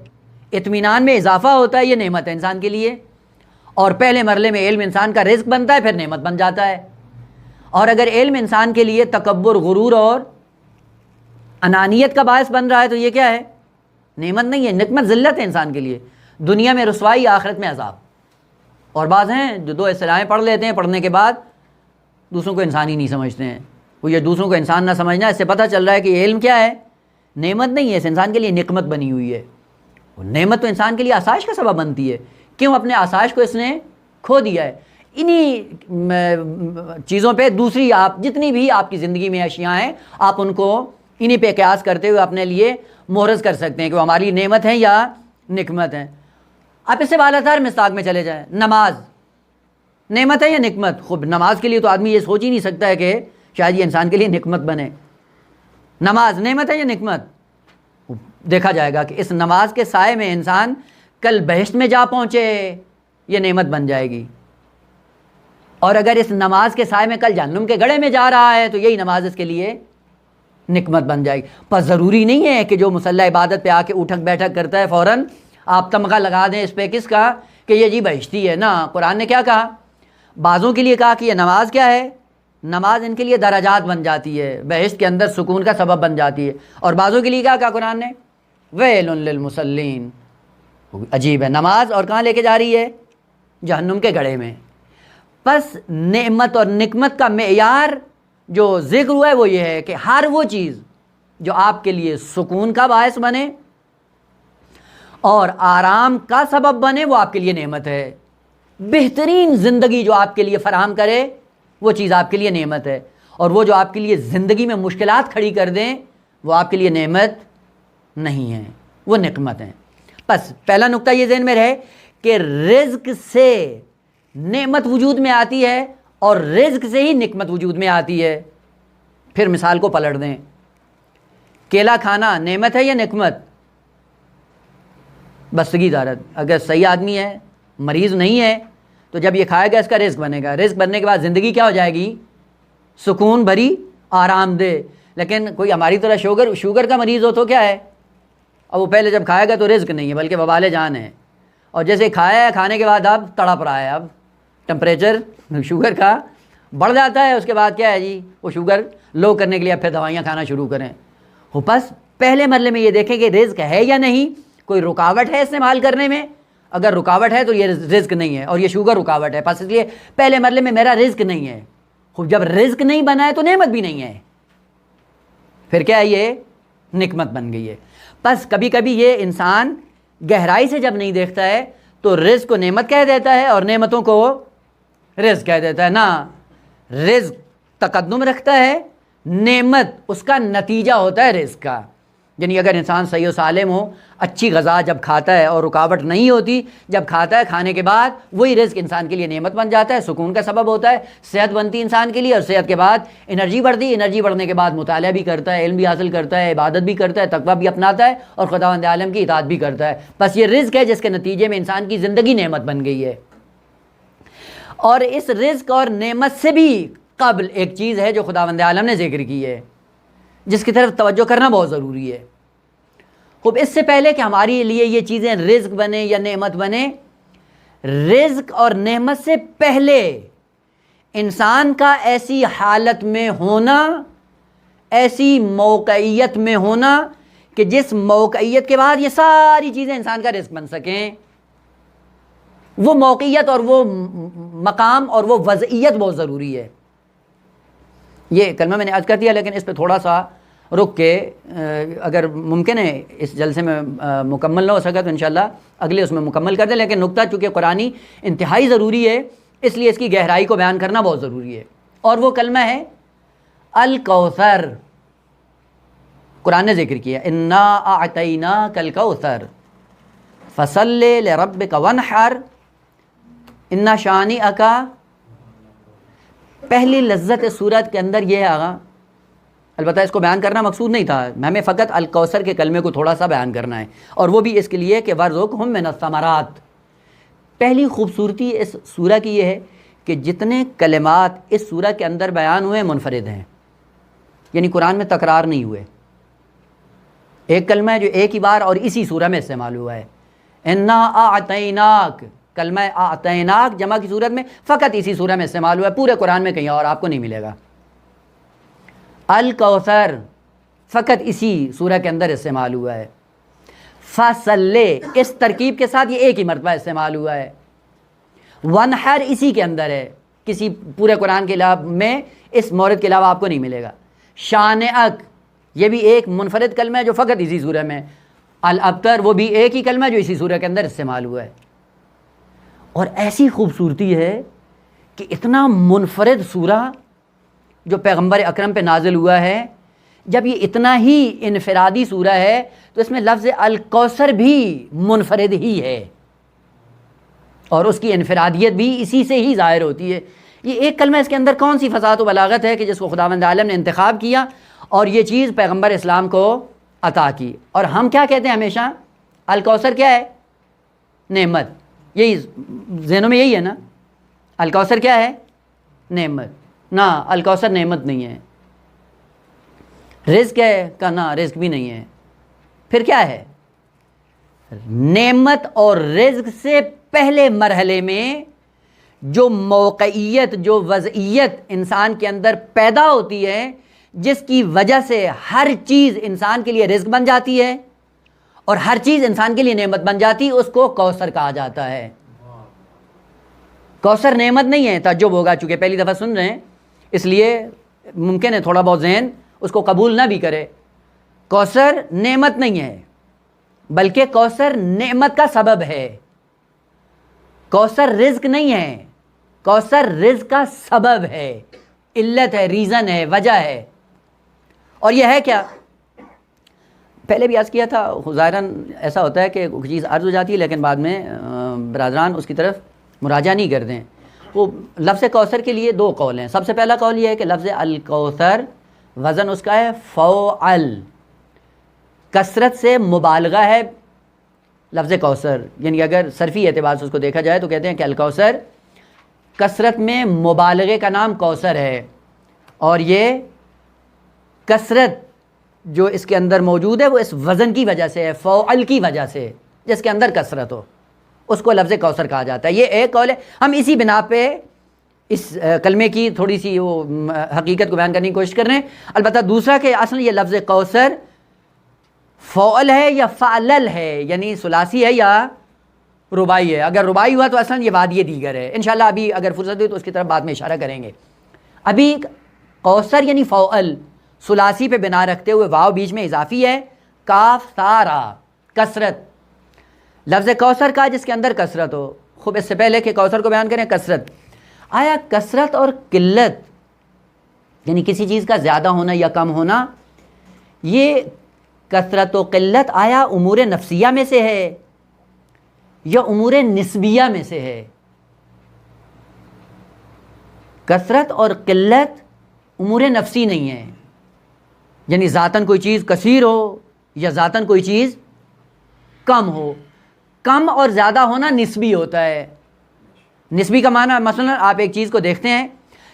اطمینان میں اضافہ ہوتا ہے، یہ نعمت ہے انسان کے لیے، اور پہلے مرحلے میں علم انسان کا رزق بنتا ہے، پھر نعمت بن جاتا ہے۔ اور اگر علم انسان کے لیے تکبر، غرور اور انانیت کا باعث بن رہا ہے تو یہ کیا ہے؟ نعمت نہیں ہے، نقمت، ذلت ہے انسان کے لیے۔ دنیا میں رسوائی، آخرت میں عذاب. اور بعض ہیں جو 2 اصطلاحیں پڑھ لیتے ہیں، پڑھنے کے بعد دوسروں کو انسان ہی نہیں سمجھتے ہیں. وہ یہ دوسروں کو انسان نہ سمجھنا، اس سے پتہ چل رہا ہے کہ یہ علم کیا ہے؟ نعمت نہیں ہے، اس انسان کے لیے نقمت بنی ہوئی ہے. وہ نعمت تو انسان کے لیے آسائش کا سبب بنتی ہے. کیوں؟ اپنے آسائش کو اس نے کھو دیا ہے. انہی چیزوں پہ دوسری آپ جتنی بھی آپ کی زندگی میں اشیاء ہیں، آپ ان کو انہی پہ قیاس کرتے ہوئے اپنے لیے محرز کر سکتے ہیں کہ وہ ہماری نعمت ہیں یا نقمت ہیں. آپ اس سے بالا تر مصداق میں چلے جائیں. نماز نعمت ہے یا نقمت؟ خوب نماز کے لیے تو آدمی یہ سوچ ہی نہیں سکتا ہے کہ شاید یہ انسان کے لیے نقمت بنے. نماز نعمت ہے یا نقمت؟ دیکھا جائے گا کہ اس نماز کے سائے میں انسان کل بہشت میں جا پہنچے، یہ نعمت بن جائے گی. اور اگر اس نماز کے سائے میں کل جہنم کے گڑھے میں جا رہا ہے تو یہی نماز اس کے لیے نقمت بن جائے گی. پس ضروری نہیں ہے کہ جو مصلی عبادت پہ آ کے اٹھک بیٹھک کرتا ہے فوراً آپ تمغہ لگا دیں اس پہ. کس کا؟ کہ یہ جی بہشتی ہے. نا، قرآن نے کیا کہا؟ بعضوں کے لیے کہا کہ یہ نماز کیا ہے؟ نماز ان کے لیے درجات بن جاتی ہے، بہشت کے اندر سکون کا سبب بن جاتی ہے. اور بعضوں کے لیے کیا کہا قرآن نے؟ ویل للمصلین. عجیب ہے، نماز اور کہاں لے کے جا رہی ہے؟ جہنم کے گڑھے میں. پس نعمت اور نقمت کا معیار جو ذکر ہوا ہے وہ یہ ہے کہ ہر وہ چیز جو آپ کے لیے سکون کا باعث بنے اور آرام کا سبب بنے وہ آپ کے لیے نعمت ہے. بہترین زندگی جو آپ کے لیے فراہم کرے وہ چیز آپ کے لیے نعمت ہے. اور وہ جو آپ کے لیے زندگی میں مشکلات کھڑی کر دیں وہ آپ کے لیے نعمت نہیں ہے، وہ نقمت ہیں. پس پہلا نقطہ یہ ذہن میں رہے کہ رزق سے نعمت وجود میں آتی ہے اور رزق سے ہی نقمت وجود میں آتی ہے. پھر مثال کو پلٹ دیں. کیلا کھانا نعمت ہے یا نقمت؟ بستگی دارت، اگر صحیح آدمی ہے، مریض نہیں ہے، تو جب یہ کھائے گا اس کا رزق بنے گا. رزق بننے کے بعد زندگی کیا ہو جائے گی؟ سکون بھری، آرام دہ. لیکن کوئی ہماری طرح شوگر کا مریض ہو تو کیا ہے؟ اب وہ پہلے جب کھائے گا تو رزق نہیں ہے بلکہ وبال جان ہے. اور جیسے کھایا ہے، کھانے کے بعد اب تڑپ رہا ہے، اب ٹمپریچر شوگر کا بڑھ جاتا ہے. اس کے بعد کیا ہے جی؟ وہ شوگر لو کرنے کے لیے اب پھر دوائیاں کھانا شروع کریں. بس پہلے مرحلے میں یہ دیکھیں کہ رزق ہے یا نہیں، کوئی رکاوٹ ہے استعمال کرنے میں. اگر رکاوٹ ہے تو یہ رزق نہیں ہے اور یہ شوگر رکاوٹ ہے. پس اس لیے پہلے مرحلے میں میرا رزق نہیں ہے. خوب جب رزق نہیں بنا ہے تو نعمت بھی نہیں ہے، پھر کیا ہے؟ یہ نقمت بن گئی ہے. پس کبھی کبھی یہ انسان گہرائی سے جب نہیں دیکھتا ہے تو رزق کو نعمت کہہ دیتا ہے اور نعمتوں کو رزق کہہ دیتا ہے. نا، رزق تقدم رکھتا ہے، نعمت اس کا نتیجہ ہوتا ہے رزق کا. یعنی اگر انسان صحیح و سالم ہو، اچھی غذا جب کھاتا ہے اور رکاوٹ نہیں ہوتی، جب کھاتا ہے کھانے کے بعد وہی رزق انسان کے لیے نعمت بن جاتا ہے، سکون کا سبب ہوتا ہے. صحت بنتی انسان کے لیے اور صحت کے بعد انرجی بڑھتی، انرجی بڑھنے کے بعد مطالعہ بھی کرتا ہے، علم بھی حاصل کرتا ہے، عبادت بھی کرتا ہے، تقویٰ بھی اپناتا ہے اور خداوند عالم کی اطاعت بھی کرتا ہے. بس یہ رزق ہے جس کے نتیجے میں انسان کی زندگی نعمت بن گئی ہے. اور اس رزق اور نعمت سے بھی قبل ایک چیز ہے جو خداوند عالم نے ذکر کی ہے، جس کی طرف توجہ کرنا بہت ضروری ہے. خوب اس سے پہلے کہ ہمارے لیے یہ چیزیں رزق بنے یا نعمت بنے، رزق اور نعمت سے پہلے انسان کا ایسی حالت میں ہونا، ایسی موقعیت میں ہونا کہ جس موقعیت کے بعد یہ ساری چیزیں انسان کا رزق بن سکیں، وہ موقعیت اور وہ مقام اور وہ وضعیت بہت ضروری ہے. یہ کلمہ میں نے عرض کر دیا لیکن اس پہ تھوڑا سا رک کے اگر ممکن ہے اس جلسے میں مکمل نہ ہو سکا تو انشاءاللہ اگلے اس میں مکمل کر دیں. لیکن نقطہ چونکہ قرآنی انتہائی ضروری ہے اس لیے اس کی گہرائی کو بیان کرنا بہت ضروری ہے. اور وہ کلمہ ہے الکوثر. قرآن نے ذکر کیا انا اعطیناک الکوثر فصل لربک وانحر ان شانئک. پہلی لذت سورت کے اندر یہ ہے آغا. البتہ اس کو بیان کرنا مقصود نہیں تھا، ہمیں فقط الکوثر کے کلمے کو تھوڑا سا بیان کرنا ہے، اور وہ بھی اس کے لیے کہ وَرْزُقْهُم مِّنَ الثَّمَرَاتِ. پہلی خوبصورتی اس سورہ کی یہ ہے کہ جتنے کلمات اس سورہ کے اندر بیان ہوئے منفرد ہیں، یعنی قرآن میں تکرار نہیں ہوئے. ایک کلمہ ہے جو ایک ہی بار اور اسی سورہ میں استعمال ہوا ہے. انا اعطیناک، کلمہ اعطیناک جمع کی صورت میں فقط اسی سورہ میں استعمال ہوا ہے، پورے قرآن میں کہیں اور آپ کو نہیں ملے گا. الکوثر فقط اسی سورہ کے اندر استعمال ہوا ہے. فصلے اس ترکیب کے ساتھ یہ ایک ہی مرتبہ استعمال ہوا ہے. ونحر اسی کے اندر ہے, کسی پورے قرآن کے علاوہ میں اس مورد کے علاوہ آپ کو نہیں ملے گا. شانئک یہ بھی ایک منفرد کلمہ ہے جو فقط اسی سورہ میں. الابتر وہ بھی ایک ہی کلمہ ہے جو اسی سورہ کے اندر استعمال ہوا ہے. اور ایسی خوبصورتی ہے کہ اتنا منفرد سورہ جو پیغمبر اکرم پہ نازل ہوا ہے, جب یہ اتنا ہی انفرادی سورہ ہے تو اس میں لفظ الکوثر بھی منفرد ہی ہے, اور اس کی انفرادیت بھی اسی سے ہی ظاہر ہوتی ہے. یہ ایک کلمہ, اس کے اندر کون سی فصاحت و بلاغت ہے کہ جس کو خداوند عالم نے انتخاب کیا اور یہ چیز پیغمبر اسلام کو عطا کی. اور ہم کیا کہتے ہیں ہمیشہ, الکوثر کیا ہے؟ نعمت. یہی ذہنوں میں یہی ہے نا, الکوثر کیا ہے؟ نعمت. نہ, الکوثر نعمت نہیں ہے. رزق ہے کہ نہ, رزق بھی نہیں ہے. پھر کیا ہے؟ نعمت اور رزق سے پہلے مرحلے میں جو موقعیت, جو وضعیت انسان کے اندر پیدا ہوتی ہے, جس کی وجہ سے ہر چیز انسان کے لیے رزق بن جاتی ہے اور ہر چیز انسان کے لیے نعمت بن جاتی ہے, اس کو کوثر کہا جاتا ہے. کوثر نعمت نہیں ہے. تعجب ہوگا چونکہ پہلی دفعہ سن رہے ہیں, اس لیے ممکن ہے تھوڑا بہت ذہن اس کو قبول نہ بھی کرے. کوثر نعمت نہیں ہے, بلکہ کوثر نعمت کا سبب ہے. کوثر رزق نہیں ہے, کوثر رزق کا سبب ہے, علت ہے, ریزن ہے, وجہ ہے. اور یہ ہے کیا؟ پہلے بھی عرض کیا تھا, ظاہراً ایسا ہوتا ہے کہ کوئی چیز عرض ہو جاتی ہے لیکن بعد میں برادران اس کی طرف مراجعہ نہیں کرتے ہیں. وہ لفظ کوثر کے لیے دو قول ہیں. سب سے پہلا قول یہ ہے کہ لفظ الکوثر وزن اس کا ہے فوعل, کثرت سے مبالغہ ہے لفظ کوثر. یعنی اگر صرفی اعتبار سے اس کو دیکھا جائے تو کہتے ہیں کہ الکوثر کثرت میں مبالغے کا نام کوثر ہے, اور یہ کثرت جو اس کے اندر موجود ہے وہ اس وزن کی وجہ سے ہے, فوعل کی وجہ سے, جس کے اندر کثرت ہو, اس کو لفظ کوثر کہا جاتا ہے. یہ ایک قول ہے. ہم اسی بنا پہ اس کلمے کی تھوڑی سی وہ حقیقت کو بیان کرنے کی کوشش کر رہے ہیں. البتہ دوسرا کہ اصل یہ لفظ کوثر فعل ہے یا فعلل ہے, یعنی ثلاثی ہے یا رباعی ہے. اگر رباعی ہوا تو اصل یہ وادی دیگر ہے. انشاءاللہ ابھی اگر فرصت ہوئی تو اس کی طرف بعد میں اشارہ کریں گے. ابھی کوثر یعنی فعل ثلاثی پہ بنا رکھتے ہوئے واو بیچ میں اضافی ہے, کاف سارا کثرت. لفظ کوثر کا جس کے اندر کثرت ہو. خوب اس سے پہلے کہ کوثر کو بیان کریں, کثرت, آیا کثرت اور قلت یعنی کسی چیز کا زیادہ ہونا یا کم ہونا, یہ کثرت و قلت آیا امور نفسیہ میں سے ہے یا امور نسبیہ میں سے ہے؟ کثرت اور قلت امور نفسی نہیں ہے, یعنی ذاتاً کوئی چیز کثیر ہو یا ذاتاً کوئی چیز کم ہو. کم اور زیادہ ہونا نسبی ہوتا ہے. نسبی کا معنی مثلا آپ ایک چیز کو دیکھتے ہیں,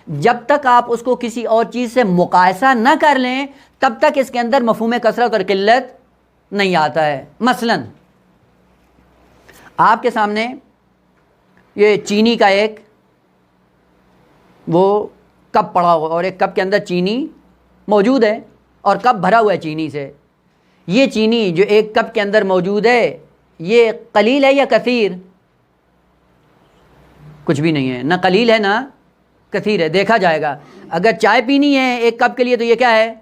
جب تک آپ اس کو کسی اور چیز سے مقایسہ نہ کر لیں تب تک اس کے اندر مفہوم کثرت اور قلت نہیں آتا ہے. مثلا آپ کے سامنے یہ چینی کا ایک وہ کپ پڑا ہوا اور ایک کپ کے اندر چینی موجود ہے اور کپ بھرا ہوا ہے چینی سے. یہ چینی جو ایک کپ کے اندر موجود ہے یہ قلیل ہے یا کثیر؟ کچھ بھی نہیں ہے, نہ قلیل ہے نہ کثیر ہے. دیکھا جائے گا اگر چائے پینی ہے ایک کپ کے لیے تو یہ کیا ہے؟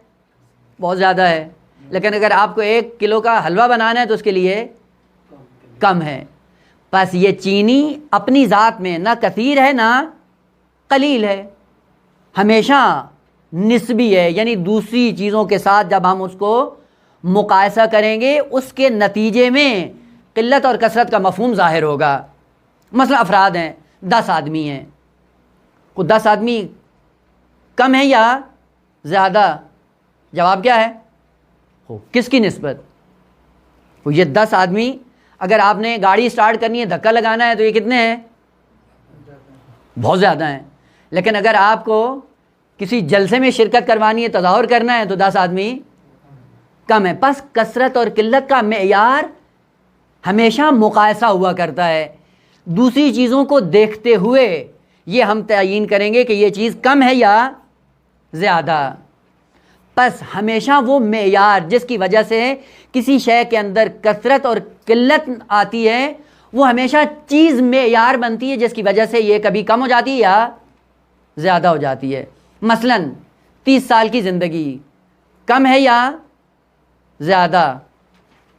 بہت زیادہ ہے. لیکن اگر آپ کو 1 کلو کا حلوہ بنانا ہے تو اس کے لیے کم ہے. بس یہ چینی اپنی ذات میں نہ کثیر ہے نہ قلیل ہے, ہمیشہ نسبی ہے. یعنی دوسری چیزوں کے ساتھ جب ہم اس کو مقایسہ کریں گے اس کے نتیجے میں قلت اور کثرت کا مفہوم ظاہر ہوگا. مثلا افراد ہیں, 10 آدمی ہیں, وہ 10 آدمی کم ہے یا زیادہ؟ جواب کیا ہے؟ کس کی نسبت؟ وہ یہ 10 آدمی, اگر آپ نے گاڑی سٹارٹ کرنی ہے دھکا لگانا ہے تو یہ کتنے ہیں؟ بہت زیادہ ہیں. لیکن اگر آپ کو کسی جلسے میں شرکت کروانی ہے, تظاہر کرنا ہے تو 10 آدمی کم ہے. پس کثرت اور قلت کا معیار ہمیشہ مقایسہ ہوا کرتا ہے. دوسری چیزوں کو دیکھتے ہوئے یہ ہم تعیین کریں گے کہ یہ چیز کم ہے یا زیادہ. پس ہمیشہ وہ معیار جس کی وجہ سے کسی شے کے اندر کثرت اور قلت آتی ہے وہ ہمیشہ چیز معیار بنتی ہے جس کی وجہ سے یہ کبھی کم ہو جاتی ہے یا زیادہ ہو جاتی ہے. مثلاً 30 سال کی زندگی کم ہے یا زیادہ؟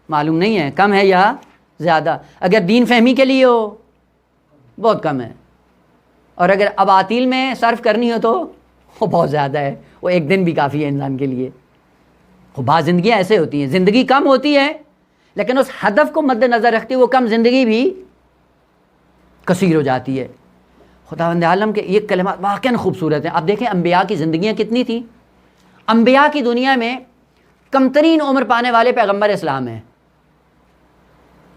معلوم نہیں ہے کم ہے یا زیادہ. اگر دین فہمی کے لیے ہو بہت کم ہے, اور اگر اباطیل میں صرف کرنی ہو تو وہ بہت زیادہ ہے, وہ ایک دن بھی کافی ہے انسان کے لیے. بعض زندگیاں ایسے ہوتی ہیں زندگی کم ہوتی ہے لیکن اس ہدف کو مد نظر رکھتے وہ کم زندگی بھی کثیر ہو جاتی ہے. خداوند عالم کے یہ کلمات واقعاً خوبصورت ہیں. آپ دیکھیں انبیاء کی زندگیاں کتنی تھیں. انبیاء کی دنیا میں کم ترین عمر پانے والے پیغمبر اسلام ہیں,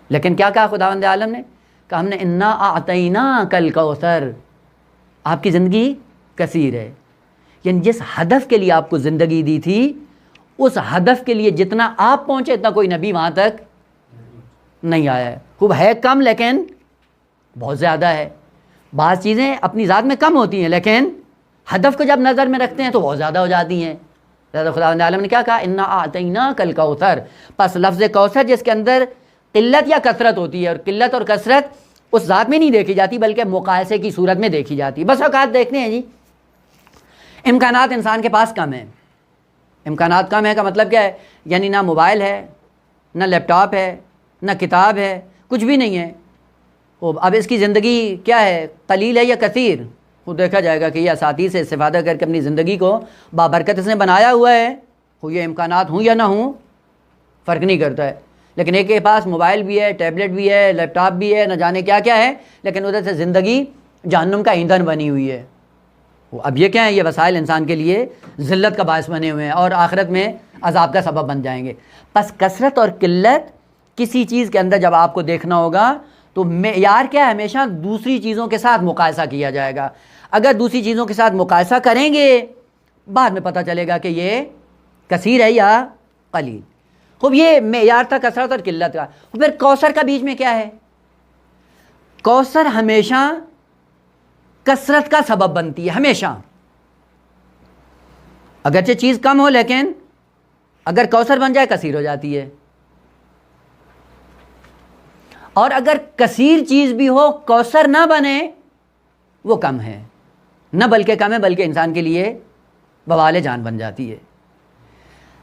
لیکن کیا کہا خداوند عالم نے؟ کہ ہم نے انا اعطیناک الکوثر, آپ کی زندگی کثیر ہے. یعنی جس ہدف کے لیے آپ کو زندگی دی تھی اس ہدف کے لیے جتنا آپ پہنچے اتنا کوئی نبی وہاں تک نہیں آیا ہے. خوب ہے کم لیکن بہت زیادہ ہے. بعض چیزیں اپنی ذات میں کم ہوتی ہیں لیکن ہدف کو جب نظر میں رکھتے ہیں تو بہت زیادہ ہو جاتی ہیں. لہٰذا خداوند عالم نے کیا کہا؟ انا اعطیناک الکوثر. پس لفظ کوثر جس کے اندر قلت یا کثرت ہوتی ہے, اور قلت اور کثرت اس ذات میں نہیں دیکھی جاتی بلکہ مقایسے کی صورت میں دیکھی جاتی. بس اوقات دیکھتے ہیں جی امکانات انسان کے پاس کم ہیں. امکانات کم ہے کا مطلب کیا ہے؟ یعنی نہ موبائل ہے, نہ لیپ ٹاپ ہے, نہ کتاب ہے, کچھ بھی نہیں ہے. اب اس کی زندگی کیا ہے, قلیل ہے یا کثیر؟ وہ دیکھا جائے گا کہ یہ اساتذہ سے استفادہ کر کے اپنی زندگی کو بابرکت اس نے بنایا ہوا ہے. وہ یہ امکانات ہوں یا نہ ہوں فرق نہیں کرتا ہے. لیکن ایک کے پاس موبائل بھی ہے, ٹیبلٹ بھی ہے, لیپ ٹاپ بھی ہے, نہ جانے کیا کیا ہے, لیکن ادھر سے زندگی جہنم کا ایندھن بنی ہوئی ہے. اب یہ کیا ہے؟ یہ وسائل انسان کے لیے ذلت کا باعث بنے ہوئے ہیں اور آخرت میں عذاب کا سبب بن جائیں گے. پس کثرت اور قلت کسی چیز کے اندر جب آپ کو دیکھنا ہوگا تو معیار کیا ہے؟ ہمیشہ دوسری چیزوں کے ساتھ مقایسہ کیا جائے گا. اگر دوسری چیزوں کے ساتھ مقایسہ کریں گے بعد میں پتہ چلے گا کہ یہ کثیر ہے یا قلیل. خوب یہ معیار تھا کثرت اور قلت کا. پھر کوثر کا بیچ میں کیا ہے؟ کوثر ہمیشہ کثرت کا سبب بنتی ہے. ہمیشہ اگرچہ چیز کم ہو لیکن اگر کوثر بن جائے کثیر ہو جاتی ہے, اور اگر کثیر چیز بھی ہو کوثر نہ بنے وہ کم ہے, نہ بلکہ کم ہے بلکہ انسان کے لیے بوال جان بن جاتی ہے.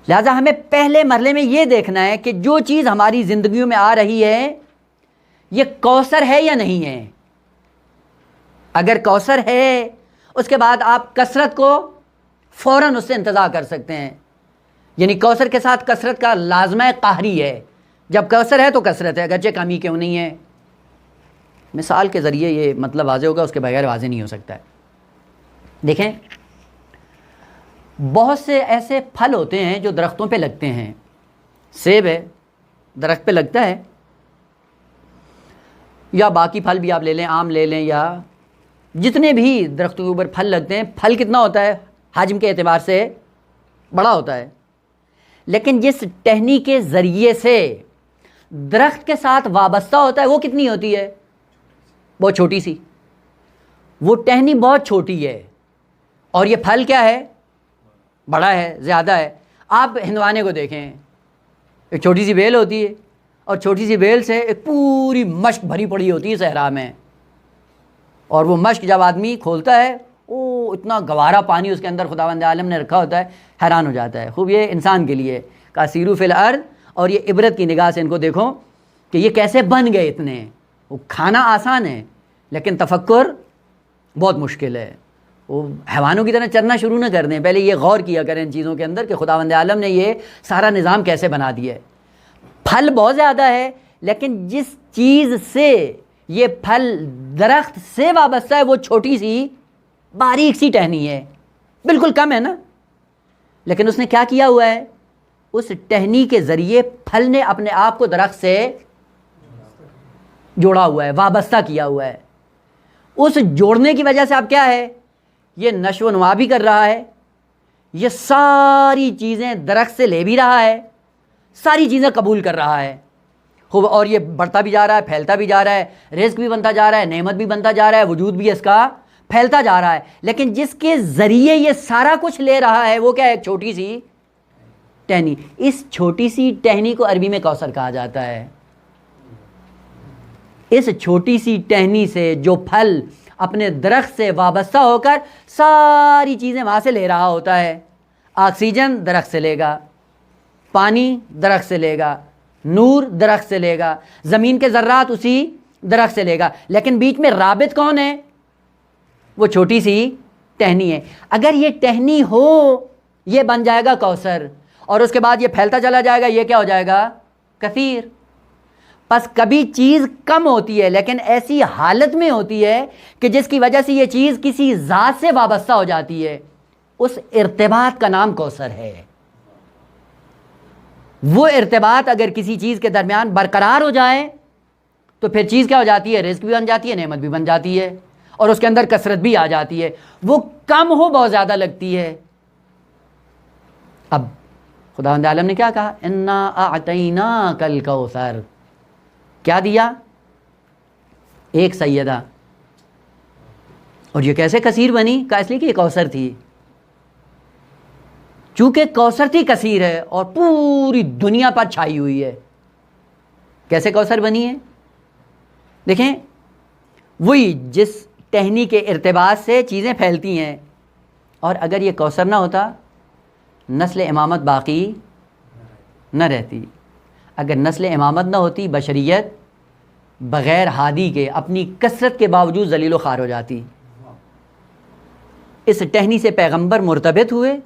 لہذا ہمیں پہلے مرحلے میں یہ دیکھنا ہے کہ جو چیز ہماری زندگیوں میں آ رہی ہے یہ کوثر ہے یا نہیں ہے. اگر کوثر ہے اس کے بعد آپ کثرت کو فوراً اس سے انتزاع کر سکتے ہیں. یعنی کوثر کے ساتھ کثرت کا لازمہ قہری ہے. جب کوثر ہے تو کثرت ہے اگرچہ کمی کیوں نہیں ہے. مثال کے ذریعے یہ مطلب واضح ہوگا, اس کے بغیر واضح نہیں ہو سکتا ہے. دیکھیں بہت سے ایسے پھل ہوتے ہیں جو درختوں پہ لگتے ہیں. سیب ہے درخت پہ لگتا ہے, یا باقی پھل بھی آپ لے لیں, آم لے لیں, یا جتنے بھی درختوں کے اوپر پھل لگتے ہیں. پھل کتنا ہوتا ہے حجم کے اعتبار سے بڑا ہوتا ہے, لیکن جس ٹہنی کے ذریعے سے درخت کے ساتھ وابستہ ہوتا ہے وہ کتنی ہوتی ہے؟ بہت چھوٹی سی. وہ ٹہنی بہت چھوٹی ہے اور یہ پھل کیا ہے؟ بڑا ہے, زیادہ ہے. آپ ہندوانے کو دیکھیں, ایک چھوٹی سی بیل ہوتی ہے اور چھوٹی سی بیل سے ایک پوری مشک بھری پڑی ہوتی ہے صحرا میں, اور وہ مشک جب آدمی کھولتا ہے او اتنا گوارا پانی اس کے اندر خداوند عالم نے رکھا ہوتا ہے, حیران ہو جاتا ہے. خوب یہ انسان کے لیے کا سیرو فی الارض, اور یہ عبرت کی نگاہ سے ان کو دیکھو کہ یہ کیسے بن گئے اتنے. وہ کھانا آسان ہے لیکن تفکر بہت مشکل ہے. وہ حیوانوں کی طرح چرنا شروع نہ کر دیں, پہلے یہ غور کیا کریں ان چیزوں کے اندر کہ خداوند عالم نے یہ سارا نظام کیسے بنا دیا ہے. پھل بہت زیادہ ہے لیکن جس چیز سے یہ پھل درخت سے وابستہ ہے وہ چھوٹی سی باریک سی ٹہنی ہے, بالکل کم ہے نا, لیکن اس نے کیا کیا ہوا ہے؟ اس ٹہنی کے ذریعے پھل نے اپنے آپ کو درخت سے جوڑا ہوا ہے, وابستہ کیا ہوا ہے. اس جوڑنے کی وجہ سے اب کیا ہے؟ یہ نشو و نما بھی کر رہا ہے, یہ ساری چیزیں درخت سے لے بھی رہا ہے, ساری چیزیں قبول کر رہا ہے. خوب, اور یہ بڑھتا بھی جا رہا ہے, پھیلتا بھی جا رہا ہے, رزق بھی بنتا جا رہا ہے, نعمت بھی بنتا جا رہا ہے, وجود بھی اس کا پھیلتا جا رہا ہے. لیکن جس کے ذریعے یہ سارا کچھ لے رہا ہے وہ کیا ہے؟ ایک چھوٹی سی ٹہنی. اس چھوٹی سی ٹہنی کو عربی میں کوثر کہا جاتا ہے. اس چھوٹی سی ٹہنی سے جو پھل اپنے درخت سے وابستہ ہو کر ساری چیزیں وہاں سے لے رہا ہوتا ہے. آکسیجن درخت سے لے گا, پانی درخت سے لے گا, نور درخت سے لے گا, زمین کے ذرات اسی درخت سے لے گا, لیکن بیچ میں رابط کون ہے؟ وہ چھوٹی سی ٹہنی ہے. اگر یہ ٹہنی ہو یہ بن جائے گا کوثر, اور اس کے بعد یہ پھیلتا چلا جائے گا, یہ کیا ہو جائے گا؟ کثیر. پس کبھی چیز کم ہوتی ہے لیکن ایسی حالت میں ہوتی ہے کہ جس کی وجہ سے یہ چیز کسی ذات سے وابستہ ہو جاتی ہے, اس ارتباط کا نام کوثر ہے. وہ ارتباط اگر کسی چیز کے درمیان برقرار ہو جائے تو پھر چیز کیا ہو جاتی ہے؟ رزق بھی بن جاتی ہے, نعمت بھی بن جاتی ہے, اور اس کے اندر کثرت بھی آ جاتی ہے. وہ کم ہو بہت زیادہ لگتی ہے. اب خداوند عالم نے کیا کہا؟ انا اعطیناک الکوثر. کیا دیا؟ ایک سیدہ. اور یہ کیسے کثیر بنی؟ کہا اس لیے کہ یہ کوثر تھی. چونکہ کوثر تھی کثیر ہے اور پوری دنیا پر چھائی ہوئی ہے. کیسے کوثر بنی ہے؟ دیکھیں, وہی جس ٹہنی کے ارتباط سے چیزیں پھیلتی ہیں, اور اگر یہ کوثر نہ ہوتا نسل امامت باقی نہ رہتی. اگر نسل امامت نہ ہوتی بشریت بغیر ہادی کے اپنی کثرت کے باوجود ذلیل و خوار ہو جاتی. اس ٹہنی سے پیغمبر مرتبط ہوئے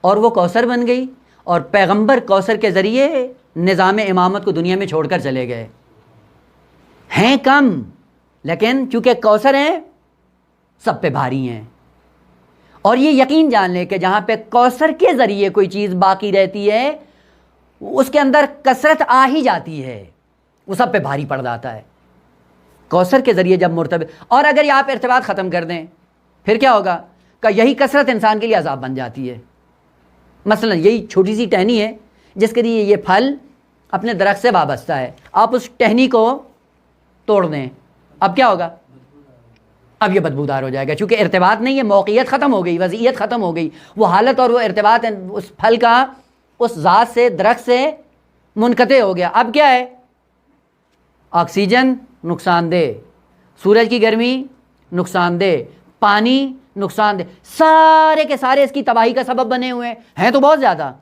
اور وہ کوثر بن گئی, اور پیغمبر کوثر کے ذریعے نظام امامت کو دنیا میں چھوڑ کر چلے گئے. ہیں کم لیکن چونکہ کوثر ہیں سب پہ بھاری ہیں. اور یہ یقین جان لیں کہ جہاں پہ کوثر کے ذریعے کوئی چیز باقی رہتی ہے اس کے اندر کثرت آ ہی جاتی ہے, وہ سب پہ بھاری پڑ جاتا ہے. کوثر کے ذریعے جب مرتبط, اور اگر یہ آپ ارتباط ختم کر دیں پھر کیا ہوگا؟ کہ یہی کثرت انسان کے لیے عذاب بن جاتی ہے. مثلا یہی چھوٹی سی ٹہنی ہے جس کے لیے یہ پھل اپنے درخت سے وابستہ ہے, آپ اس ٹہنی کو توڑ دیں, اب کیا ہوگا؟ اب یہ بدبودار ہو جائے گا, چونکہ ارتباط نہیں ہے, موقعیت ختم ہو گئی, وضعیت ختم ہو گئی, وہ حالت اور وہ ارتباط اس پھل کا اس ذات سے درخت سے منقطع ہو گیا. اب کیا ہے؟ آکسیجن نقصان دہ, سورج کی گرمی نقصان دہ, پانی نقصان دہ, سارے کے سارے اس کی تباہی کا سبب بنے ہوئے ہیں تو بہت زیادہ.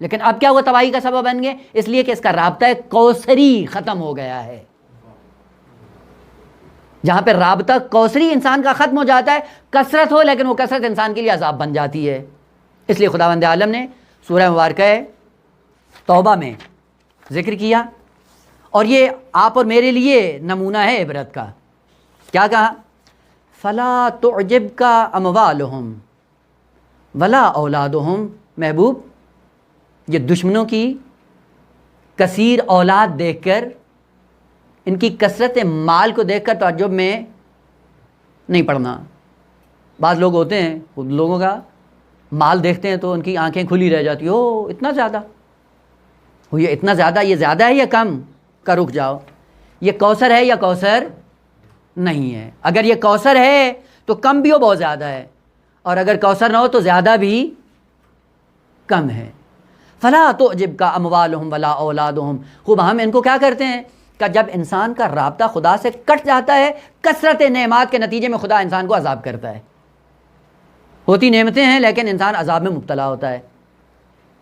لیکن اب کیا وہ تباہی کا سبب بن گئے؟ اس لیے کہ اس کا رابطہ کوثری ختم ہو گیا ہے. جہاں پہ رابطہ کوثری انسان کا ختم ہو جاتا ہے, کثرت ہو لیکن وہ کثرت انسان کے لیے عذاب بن جاتی ہے. اس لیے خداوند عالم نے سورہ مبارکہ توبہ میں ذکر کیا, اور یہ آپ اور میرے لیے نمونہ ہے عبرت کا. کیا کہا؟ فلا تعجبک اموالہم ولا اولادہم. محبوب, یہ دشمنوں کی کثیر اولاد دیکھ کر, ان کی کثرت مال کو دیکھ کر تعجب میں نہیں پڑنا. بعض لوگ ہوتے ہیں خود لوگوں کا مال دیکھتے ہیں تو ان کی آنکھیں کھلی رہ جاتی, او اتنا زیادہ, ہو یہ اتنا زیادہ, یہ زیادہ ہے یا کم؟ کا رک جاؤ, یہ کوثر ہے یا کوثر نہیں ہے؟ اگر یہ کوثر ہے تو کم بھی ہو بہت زیادہ ہے, اور اگر کوثر نہ ہو تو زیادہ بھی کم ہے. فلا تعجبک اموالہم ولا اولادہم. خوب ہم ان کو کیا کرتے ہیں کہ جب انسان کا رابطہ خدا سے کٹ جاتا ہے, کثرت نعمات کے نتیجے میں خدا انسان کو عذاب کرتا ہے. ہوتی نعمتیں ہیں لیکن انسان عذاب میں مبتلا ہوتا ہے.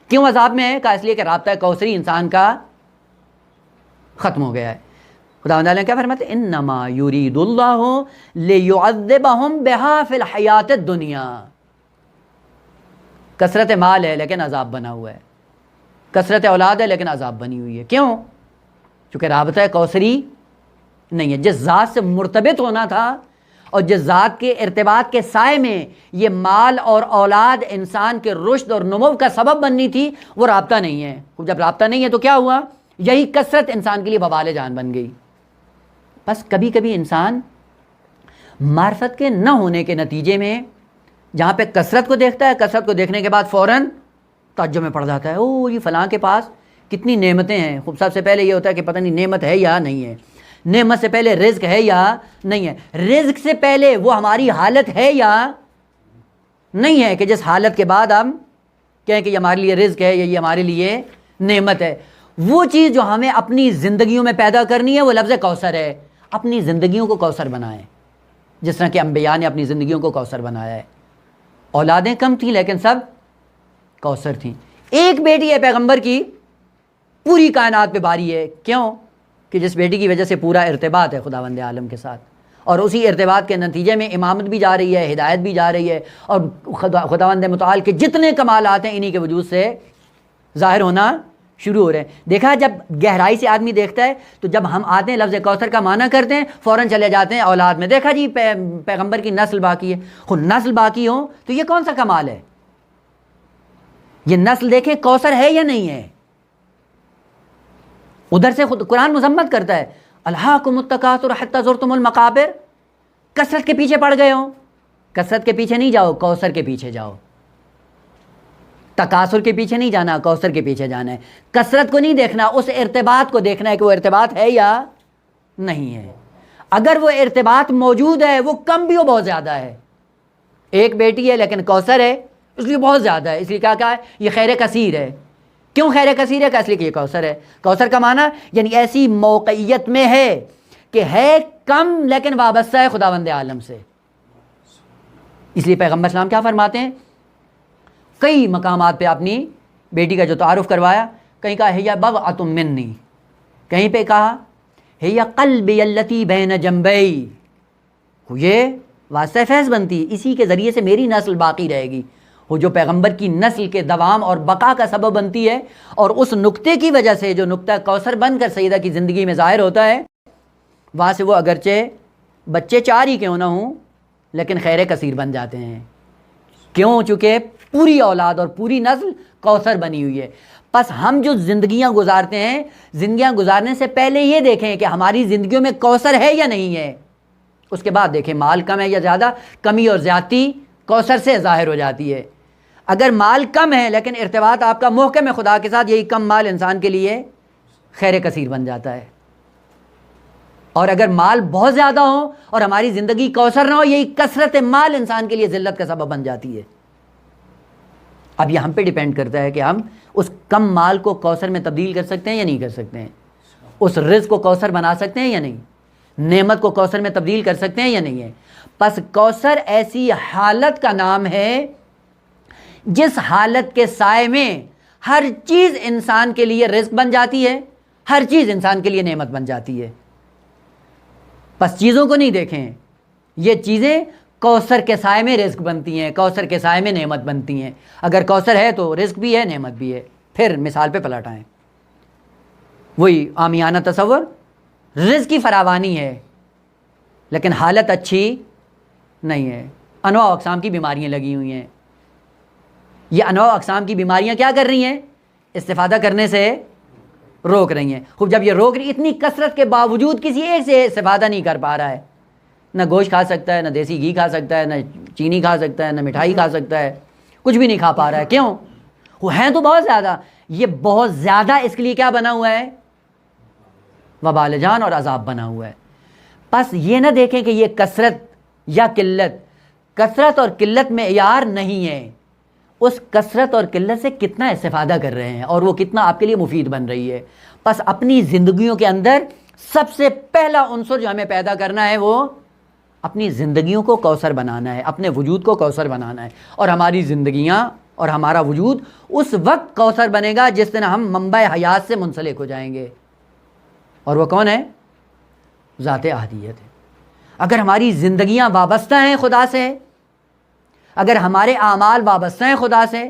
کیوں عذاب میں ہے؟ کہ اس لیے کہ رابطہ کوثری انسان کا ختم ہو گیا ہے. خداوند نے کیا فرماتے ہیں؟ انما یرید اللہ لیعذبہم بہا فی الحیات الدنیا. کثرت مال ہے لیکن عذاب بنا ہوا ہے, کثرت اولاد ہے لیکن عذاب بنی ہوئی ہے. کیوں؟ چونکہ رابطہ کوثری نہیں ہے. جس ذات سے مرتبط ہونا تھا اور جس ذات کے ارتباط کے سائے میں یہ مال اور اولاد انسان کے رشد اور نمو کا سبب بننی تھی, وہ رابطہ نہیں ہے. جب رابطہ نہیں ہے تو کیا ہوا؟ یہی کثرت انسان کے لیے وبال جان بن گئی. بس کبھی کبھی انسان معرفت کے نہ ہونے کے نتیجے میں جہاں پہ کثرت کو دیکھتا ہے, کثرت کو دیکھنے کے بعد فوراً تعجب میں پڑ جاتا ہے, او یہ فلاں کے پاس کتنی نعمتیں ہیں. خوب سب سے پہلے یہ ہوتا ہے کہ پتہ نہیں نعمت ہے یا نہیں ہے, نعمت سے پہلے رزق ہے یا نہیں ہے, رزق سے پہلے وہ ہماری حالت ہے یا نہیں ہے کہ جس حالت کے بعد ہم کہیں کہ یہ ہمارے لیے رزق ہے یا یہ ہمارے لیے نعمت ہے. وہ چیز جو ہمیں اپنی زندگیوں میں پیدا کرنی ہے وہ لفظ کوثر ہے. اپنی زندگیوں کو کوثر بنائیں جس طرح کہ انبیاء نے اپنی زندگیوں کو کوثر بنایا ہے. اولادیں کم تھیں لیکن سب کوثر تھیں. ایک بیٹی ہے پیغمبر کی پوری کائنات پہ باری ہے. کیوں؟ کہ جس بیٹی کی وجہ سے پورا ارتباط ہے خداوند عالم کے ساتھ, اور اسی ارتباط کے نتیجے میں امامت بھی جا رہی ہے, ہدایت بھی جا رہی ہے, اور خداوند متعال کے جتنے کمالات ہیں انہی کے وجود سے ظاہر ہونا شروع ہو رہے ہیں. دیکھا جب گہرائی سے آدمی دیکھتا ہے تو جب ہم آتے ہیں لفظ کوثر کا معنی کرتے ہیں فوراً چلے جاتے ہیں اولاد میں. دیکھا جی پیغمبر کی نسل باقی ہے. خود نسل باقی ہو تو یہ کون سا کمال ہے؟ یہ نسل دیکھیں کوثر ہے یا نہیں ہے. ادھر سے خود قرآن مذمت کرتا ہے الہاکم التکاثر حتی زرتم المقابر. کثرت کے پیچھے پڑ گئے ہو. کثرت کے پیچھے نہیں جاؤ, کوثر کے پیچھے جاؤ. تکاثر کے پیچھے نہیں جانا, کوثر کے پیچھے جانا ہے. کثرت کو نہیں دیکھنا, اس ارتباط کو دیکھنا ہے کہ وہ ارتباط ہے یا نہیں ہے. اگر وہ ارتباط موجود ہے, وہ کم بھی ہو بہت زیادہ ہے. ایک بیٹی ہے لیکن کوثر ہے اس لیے بہت زیادہ ہے, اس لیے کیا کہا ہے یہ خیر کثیر ہے. کیوں خیر کثیر ہے؟ کہ اس لیے کہ یہ کوثر ہے. کوثر کا معنی یعنی ایسی موقعیت میں ہے کہ ہے کم لیکن وابستہ ہے خداوند عالم سے. اس لیے پیغمبر اسلام کیا فرماتے ہیں, کئی مقامات پہ اپنی بیٹی کا جو تعارف کروایا, کہیں کہا ہی بضعۃ منی, کہیں پہ کہا ہی قلبی التی بین جنبی, یہ واسطہ فیض بنتی, اسی کے ذریعے سے میری نسل باقی رہے گی. وہ جو پیغمبر کی نسل کے دوام اور بقا کا سبب بنتی ہے, اور اس نقطے کی وجہ سے جو نقطہ کوثر بن کر سیدہ کی زندگی میں ظاہر ہوتا ہے, وہاں سے وہ اگرچہ بچے 4 ہی کیوں نہ ہوں لیکن خیر کثیر بن جاتے ہیں. کیوں؟ چونکہ پوری اولاد اور پوری نسل کوثر بنی ہوئی ہے. پس ہم جو زندگیاں گزارتے ہیں, زندگیاں گزارنے سے پہلے یہ دیکھیں کہ ہماری زندگیوں میں کوثر ہے یا نہیں ہے. اس کے بعد دیکھیں مال کم ہے یا زیادہ. کمی اور زیادتی کوثر سے ظاہر ہو جاتی ہے. اگر مال کم ہے لیکن ارتباط آپ کا محکم ہے خدا کے ساتھ, یہی کم مال انسان کے لیے خیر کثیر بن جاتا ہے. اور اگر مال بہت زیادہ ہو اور ہماری زندگی کوثر نہ ہو, یہی کثرت مال انسان کے لیے ذلت کا سبب بن جاتی ہے. اب یہ ہم پہ ڈیپینڈ کرتا ہے کہ ہم اس کم مال کو کوثر میں تبدیل کر سکتے ہیں یا نہیں کر سکتے ہیں, اس رزق کو کوثر بنا سکتے ہیں یا نہیں, نعمت کو کوثر میں تبدیل کر سکتے ہیں یا نہیں ہے. پس کوثر ایسی حالت کا نام ہے جس حالت کے سائے میں ہر چیز انسان کے لیے رزق بن جاتی ہے, ہر چیز انسان کے لیے نعمت بن جاتی ہے. بس چیزوں کو نہیں دیکھیں, یہ چیزیں کوثر کے سائے میں رزق بنتی ہیں, کوثر کے سائے میں نعمت بنتی ہیں. اگر کوثر ہے تو رزق بھی ہے, نعمت بھی ہے. پھر مثال پہ پلٹ آئیں, وہی عامیانہ تصور, رزق کی فراوانی ہے لیکن حالت اچھی نہیں ہے. انواع اقسام کی بیماریاں لگی ہوئی ہیں. یہ انواع اقسام کی بیماریاں کیا کر رہی ہیں؟ استفادہ کرنے سے روک رہی ہیں. خوب جب یہ روک رہی, اتنی کثرت کے باوجود کسی ایک سے استفادہ نہیں کر پا رہا ہے. نہ گوشت کھا سکتا ہے, نہ دیسی گھی کھا سکتا ہے, نہ چینی کھا سکتا ہے, نہ مٹھائی کھا سکتا ہے, کچھ بھی نہیں کھا پا رہا ہے. کیوں؟ وہ ہیں تو بہت زیادہ. یہ بہت زیادہ اس کے لیے کیا بنا ہوا ہے؟ وبال جان اور عذاب بنا ہوا ہے. بس یہ نہ دیکھیں کہ یہ کثرت یا قلت, کثرت اور قلت معیار نہیں ہے. اس کثرت اور قلت سے کتنا استفادہ کر رہے ہیں اور وہ کتنا آپ کے لیے مفید بن رہی ہے. بس اپنی زندگیوں کے اندر سب سے پہلا عنصر جو ہمیں پیدا کرنا ہے وہ اپنی زندگیوں کو کوثر بنانا ہے, اپنے وجود کو کوثر بنانا ہے. اور ہماری زندگیاں اور ہمارا وجود اس وقت کوثر بنے گا جس دن ہم منبع حیات سے منسلک ہو جائیں گے. اور وہ کون ہے؟ ذات احدیت ہے. اگر ہماری زندگیاں وابستہ ہیں خدا سے, اگر ہمارے اعمال وابستہ ہیں خدا سے,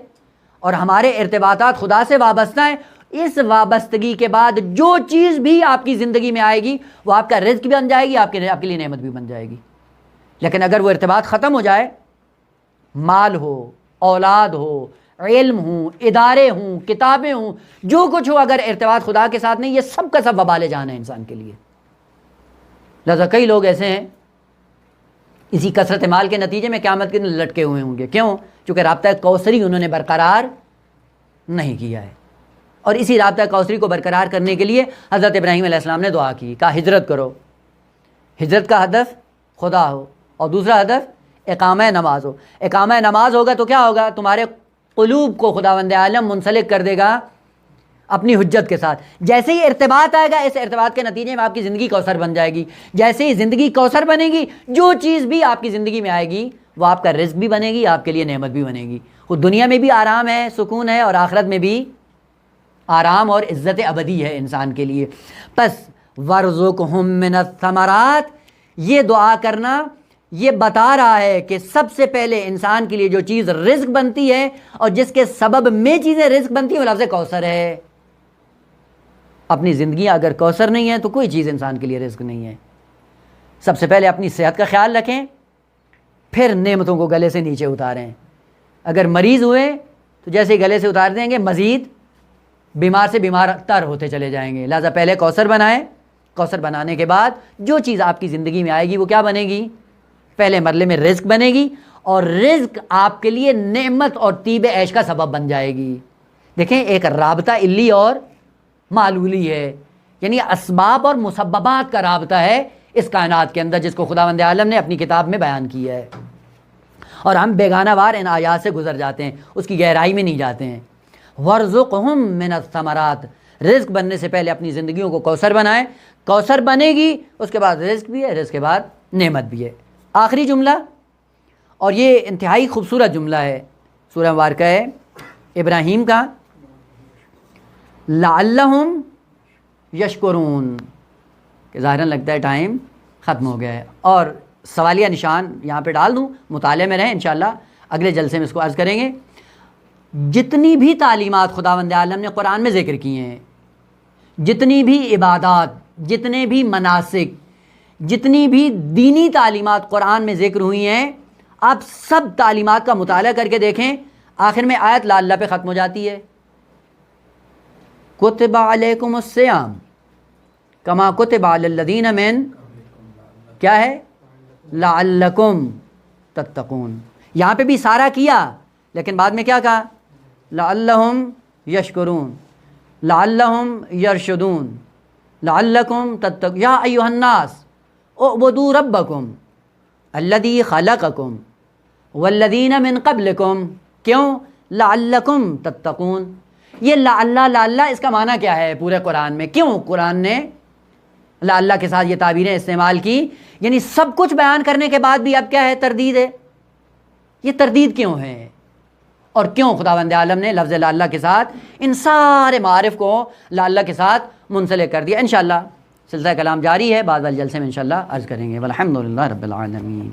اور ہمارے ارتباطات خدا سے وابستہ ہیں, اس وابستگی کے بعد جو چیز بھی آپ کی زندگی میں آئے گی وہ آپ کا رزق بھی بن جائے گی, آپ کے لیے نعمت بھی بن جائے گی. لیکن اگر وہ ارتباط ختم ہو جائے, مال ہو, اولاد ہو, علم ہوں, ادارے ہوں, کتابیں ہوں, جو کچھ ہو, اگر ارتباط خدا کے ساتھ نہیں, یہ سب کا سب وبال جان ہے انسان کے لیے. لہذا کئی لوگ ایسے ہیں اسی کثرت مال کے نتیجے میں قیامت کے دن لٹکے ہوئے ہوں گے. کیوں؟ چونکہ رابطہ کوثری انہوں نے برقرار نہیں کیا ہے. اور اسی رابطہ کوثری کو برقرار کرنے کے لیے حضرت ابراہیم علیہ السلام نے دعا کی, کہا ہجرت کرو. ہجرت کا ہدف خدا ہو اور دوسرا ہدف اقامہ نماز ہو. اقامہ نماز ہوگا تو کیا ہوگا؟ تمہارے قلوب کو خداوند عالم منسلک کر دے گا اپنی حجت کے ساتھ. جیسے ہی ارتباط آئے گا اس ارتباط کے نتیجے میں آپ کی زندگی کوثر بن جائے گی. جیسے ہی زندگی کوثر بنے گی جو چیز بھی آپ کی زندگی میں آئے گی وہ آپ کا رزق بھی بنے گی, آپ کے لیے نعمت بھی بنے گی. وہ دنیا میں بھی آرام ہے, سکون ہے, اور آخرت میں بھی آرام اور عزت ابدی ہے انسان کے لیے. پس وَارْزُقْهُم مِّنَ الثَّمَرَاتِ, یہ دعا کرنا یہ بتا رہا ہے کہ سب سے پہلے انسان کے لیے جو چیز رزق بنتی ہے اور جس کے سبب میں چیزیں رزق بنتی ہیں وہ لفظ کوثر ہے. اپنی زندگی اگر کوثر نہیں ہے تو کوئی چیز انسان کے لیے رزق نہیں ہے. سب سے پہلے اپنی صحت کا خیال رکھیں, پھر نعمتوں کو گلے سے نیچے اتاریں. اگر مریض ہوئے تو جیسے ہی گلے سے اتار دیں گے مزید بیمار سے بیمار تر ہوتے چلے جائیں گے. لہٰذا پہلے کوثر بنائیں, کوثر بنانے کے بعد جو چیز آپ کی زندگی میں آئے گی وہ کیا بنے گی؟ پہلے مرحلے میں رزق بنے گی, اور رزق آپ کے لیے نعمت اور طیب عیش کا سبب بن جائے گی. دیکھیں ایک رابطہ علی اور معلولی ہے, یعنی اسباب اور مسببات کا رابطہ ہے اس کائنات کے اندر, جس کو خداوند عالم نے اپنی کتاب میں بیان کیا ہے, اور ہم بیگانہ وار ان آیات سے گزر جاتے ہیں, اس کی گہرائی میں نہیں جاتے ہیں. وَارْزُقْهُم مِّنَ الثَّمَرَاتِ, رزق بننے سے پہلے اپنی زندگیوں کو کوثر بنائیں. کوثر بنے گی اس کے بعد رزق بھی ہے, رزق کے بعد نعمت بھی ہے. آخری جملہ, اور یہ انتہائی خوبصورت جملہ ہے, سورہ مبارکہ ہے ابراہیم کا, لعلہم یشکرون, کہ ظاہراً لگتا ہے ٹائم ختم ہو گیا ہے, اور سوالیہ نشان یہاں پہ ڈال دوں, مطالعے میں رہیں, انشاءاللہ اگلے جلسے میں اس کو عرض کریں گے. جتنی بھی تعلیمات خداوند عالم نے قرآن میں ذکر کی ہیں, جتنی بھی عبادات, جتنے بھی مناسک, جتنی بھی دینی تعلیمات قرآن میں ذکر ہوئی ہیں, آپ سب تعلیمات کا مطالعہ کر کے دیکھیں, آخر میں آیت لا اللہ پہ ختم ہو جاتی ہے. کتب علیکم الصیام کما کتب علی الذین من, کیا ہے؟ لعلکم تتقون. یہاں پہ بھی سارا کیا, لیکن بعد میں کیا کہا؟ لعلہم یشکرون, لعلہم یرشدون, لعلکم تتقون. یا ایھا الناس اعبدوا ربکم الذی خلقکم والذین من قبلکم. کیوں؟ لعلکم تتقون. یہ لعلہ اس کا معنی کیا ہے پورے قرآن میں؟ کیوں قرآن نے لعلہ کے ساتھ یہ تعبیریں استعمال کی؟ یعنی سب کچھ بیان کرنے کے بعد بھی اب کیا ہے؟ تردید ہے. یہ تردید کیوں ہے؟ اور کیوں خداوند عالم نے لفظ لعلہ کے ساتھ ان سارے معارف کو لعلہ کے ساتھ منسلک کر دیا؟ انشاءاللہ سلسلہ کلام جاری ہے, بعد والے جلسے میں انشاءاللہ عرض کریں گے. والحمدللہ رب العالمین.